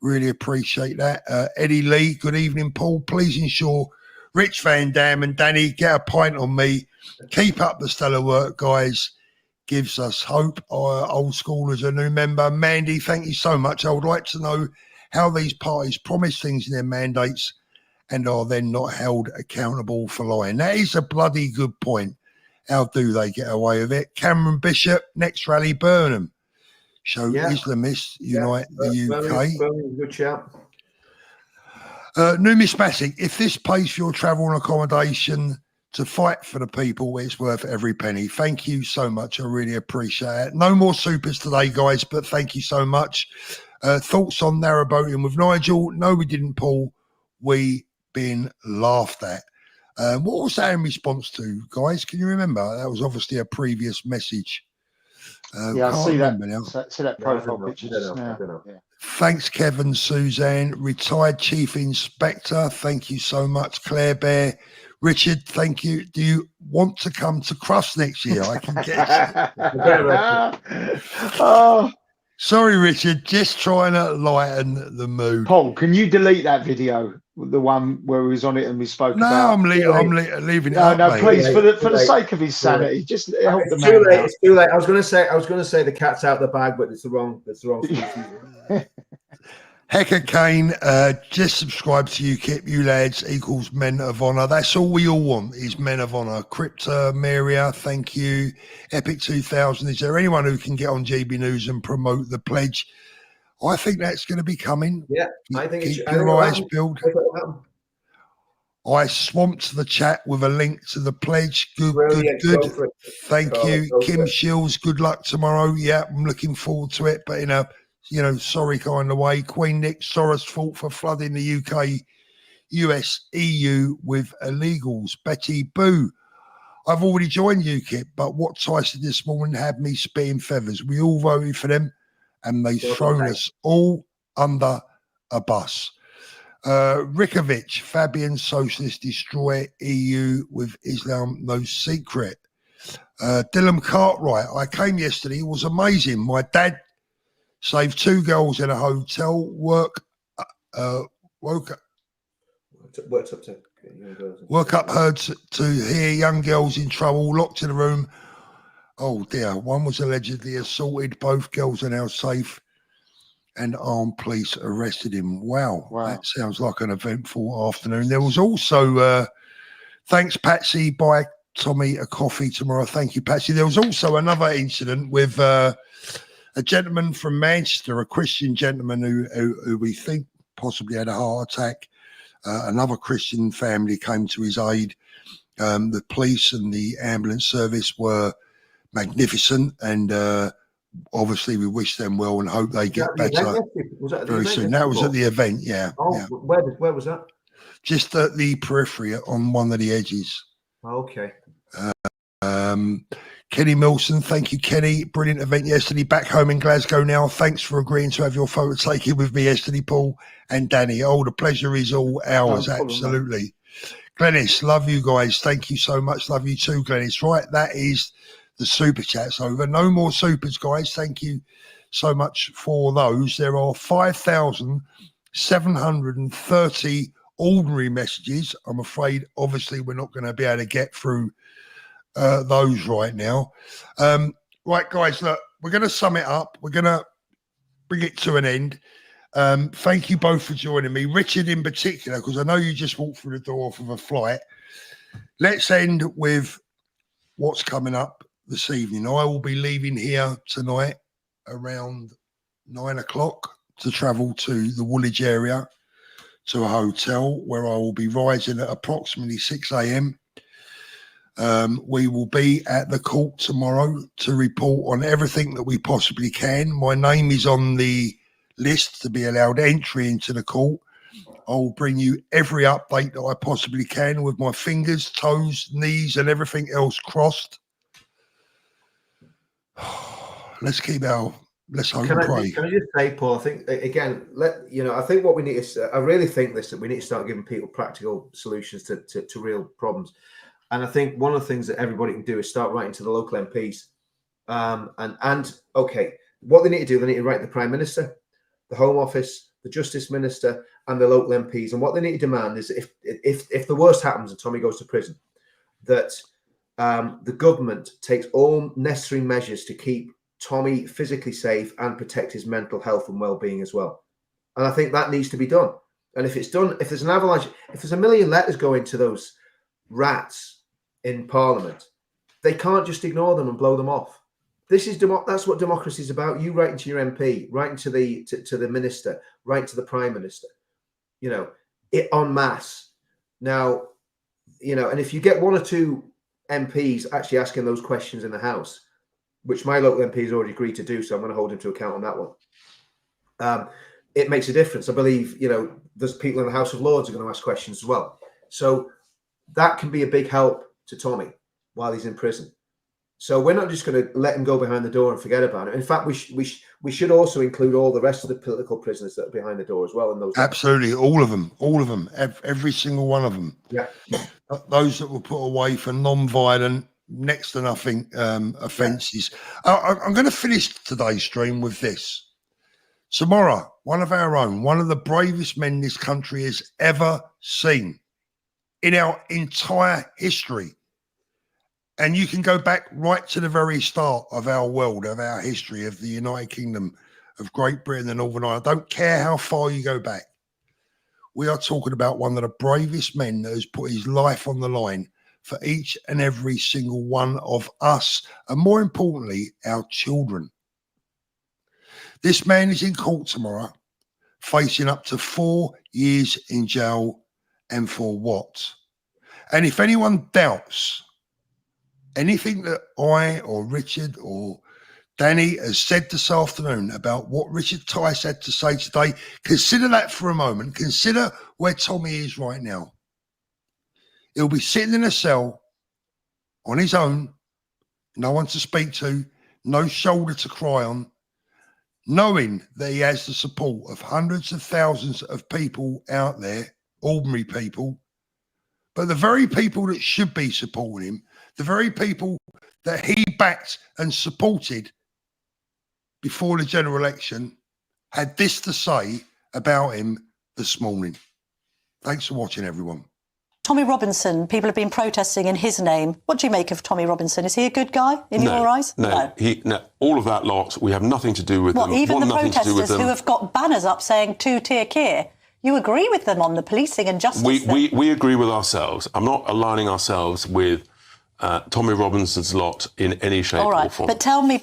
[SPEAKER 1] Really appreciate that. Eddie Lee, good evening, Paul. Please ensure Rich Van Dam and Danny get a pint on me. Keep up the stellar work, guys. Gives us hope. Old schoolers, a new member. Mandy, thank you so much. I would like to know how these parties promise things in their mandates and are then not held accountable for lying. That is a bloody good point. How do they get away with it? Cameron Bishop, next rally, Burnham. Show Islamists unite the UK.
[SPEAKER 2] Burnham's a good shout.
[SPEAKER 1] Numismatic, if this pays for your travel and accommodation to fight for the people, it's worth every penny. Thank you so much. I really appreciate it. No more supers today, guys, but thank you so much. Thoughts on narrowboating with Nigel? No, we didn't, Paul. We been laughed at. What was that in response to, guys? Can you remember? That was obviously a previous message.
[SPEAKER 3] I see that. See that profile picture just now. Yeah.
[SPEAKER 1] Thanks, Kevin, Suzanne, retired Chief Inspector. Thank you so much, Claire Bear. Richard, thank you. Do you want to come to Crufts next year? I can get you. Sorry, Richard, just trying to lighten the mood.
[SPEAKER 3] Paul, can you delete that video, the one where he was on it and we spoke about?
[SPEAKER 1] No, I'm leaving it.
[SPEAKER 3] No, please, for the sake of his sanity, just help the man out.
[SPEAKER 2] It's too late. I was going to say the cat's out the bag, but it's the wrong species.
[SPEAKER 1] Hecker Kane, just subscribe to UKIP, you lads equals men of honour. That's all we all want is men of honour. Crypta, Maria, thank you. Epic 2000, is there anyone who can get on GB News and promote the pledge? I think that's going to be coming.
[SPEAKER 2] Yeah, I think
[SPEAKER 1] keep your eyes peeled. I swamped the chat with a link to the pledge. Good. Thank you. Kim Shields, good luck tomorrow. Yeah, I'm looking forward to it, but sorry kind of way. Queen Nick, Soros fault for flooding the UK, US, EU with illegals. Betty Boo, I've already joined UKIP, but what Tyson this morning had me spitting feathers. We all voted for them and they've thrown us all under a bus. Rikovic, Fabian, Socialist, destroy EU with Islam, no secret. Dylan Cartwright, I came yesterday, it was amazing. My dad saved 2 girls in a hotel, work up heard to hear young girls in trouble, locked in a room. Oh dear, one was allegedly assaulted, both girls are now safe, and armed police arrested him. Wow. That sounds like an eventful afternoon. There was also, thanks Patsy, buy Tommy a coffee tomorrow. Thank you, Patsy. There was also another incident with a gentleman from Manchester, a Christian gentleman who we think possibly had a heart attack. Another Christian family came to his aid. The police and the ambulance service were magnificent, and obviously we wish them well and hope they get better very soon. That was at the event, yeah.
[SPEAKER 2] Where was that?
[SPEAKER 1] Just at the periphery on one of the edges.
[SPEAKER 2] Okay.
[SPEAKER 1] Kenny Milson, thank you, Kenny. Brilliant event yesterday. Back home in Glasgow now. Thanks for agreeing to have your photo taken with me yesterday, Paul and Danny. Oh, the pleasure is all ours. Absolutely. Glennis, love you guys. Thank you so much. Love you too, Glennis. Right, that is the super chats over. No more supers, guys. Thank you so much for those. There are 5,730 ordinary messages. I'm afraid, obviously, we're not going to be able to get through those right now. Right, guys, look, we're going to sum it up. We're going to bring it to an end. Thank you both for joining me. Richard in particular, because I know you just walked through the door of a flight. Let's end with what's coming up this evening. I will be leaving here tonight around 9 o'clock to travel to the Woolwich area to a hotel where I will be rising at approximately 6 a.m. We will be at the court tomorrow to report on everything that we possibly can. My name is on the list to be allowed entry into the court. I will bring you every update that I possibly can with my fingers, toes, knees, and everything else crossed. Let's hope and pray.
[SPEAKER 2] Can I just say, Paul, I think, again, I think what we need is, I really think that we need to start giving people practical solutions to real problems. And I think one of the things that everybody can do is start writing to the local MPs. Okay, what they need to do, they need to write the Prime Minister, the Home Office, the Justice Minister, and the local MPs. And what they need to demand is if the worst happens and Tommy goes to prison, that the government takes all necessary measures to keep Tommy physically safe and protect his mental health and well-being as well. And I think that needs to be done. And if it's done, if there's an avalanche, if there's 1 million letters going to those rats in Parliament, they can't just ignore them and blow them off. This is that's what democracy is about. You writing to your MP, writing to the minister, writing to the prime minister. You know, it en masse. Now, you know, and if you get 1 or 2 MPs actually asking those questions in the House, which my local MP has already agreed to do, so I'm going to hold him to account on that one. It makes a difference. I believe, you know, there's people in the House of Lords are going to ask questions as well. So that can be a big help to Tommy while he's in prison. So we're not just going to let him go behind the door and forget about it. In fact, we should also include all the rest of the political prisoners that are behind the door as well. In those
[SPEAKER 1] absolutely, all of them, every single one of them.
[SPEAKER 2] Yeah,
[SPEAKER 1] those that were put away for non-violent, next to nothing offences. I'm going to finish today's stream with this. Samora, one of our own, one of the bravest men this country has ever seen in our entire history. And you can go back right to the very start of our world, of our history, of the United Kingdom, of Great Britain and Northern Ireland. I don't care how far you go back. We are talking about one of the bravest men that has put his life on the line for each and every single one of us, and more importantly, our children. This man is in court tomorrow, facing up to 4 years in jail, and for what? And if anyone doubts anything that I or Richard or Danny has said this afternoon about what Richard Tice had to say today, consider that for a moment. Consider where Tommy is right now. He'll be sitting in a cell on his own, no one to speak to, no shoulder to cry on, knowing that he has the support of hundreds of thousands of people out there, ordinary people, but the very people that should be supporting him, the very people that he backed and supported before the general election, had this to say about him this morning. Thanks for watching, everyone.
[SPEAKER 5] Tommy Robinson, people have been protesting in his name. What do you make of Tommy Robinson? Is he a good guy in your eyes?
[SPEAKER 6] No. All of that lot, we have nothing to do with them.
[SPEAKER 5] Even the
[SPEAKER 6] nothing
[SPEAKER 5] protesters
[SPEAKER 6] to do with them.
[SPEAKER 5] who have got banners up saying two-tier Keir, you agree with them on the policing and justice?
[SPEAKER 6] We agree with ourselves. I'm not aligning ourselves with Tommy Robinson's lot in any shape or form.
[SPEAKER 5] But tell me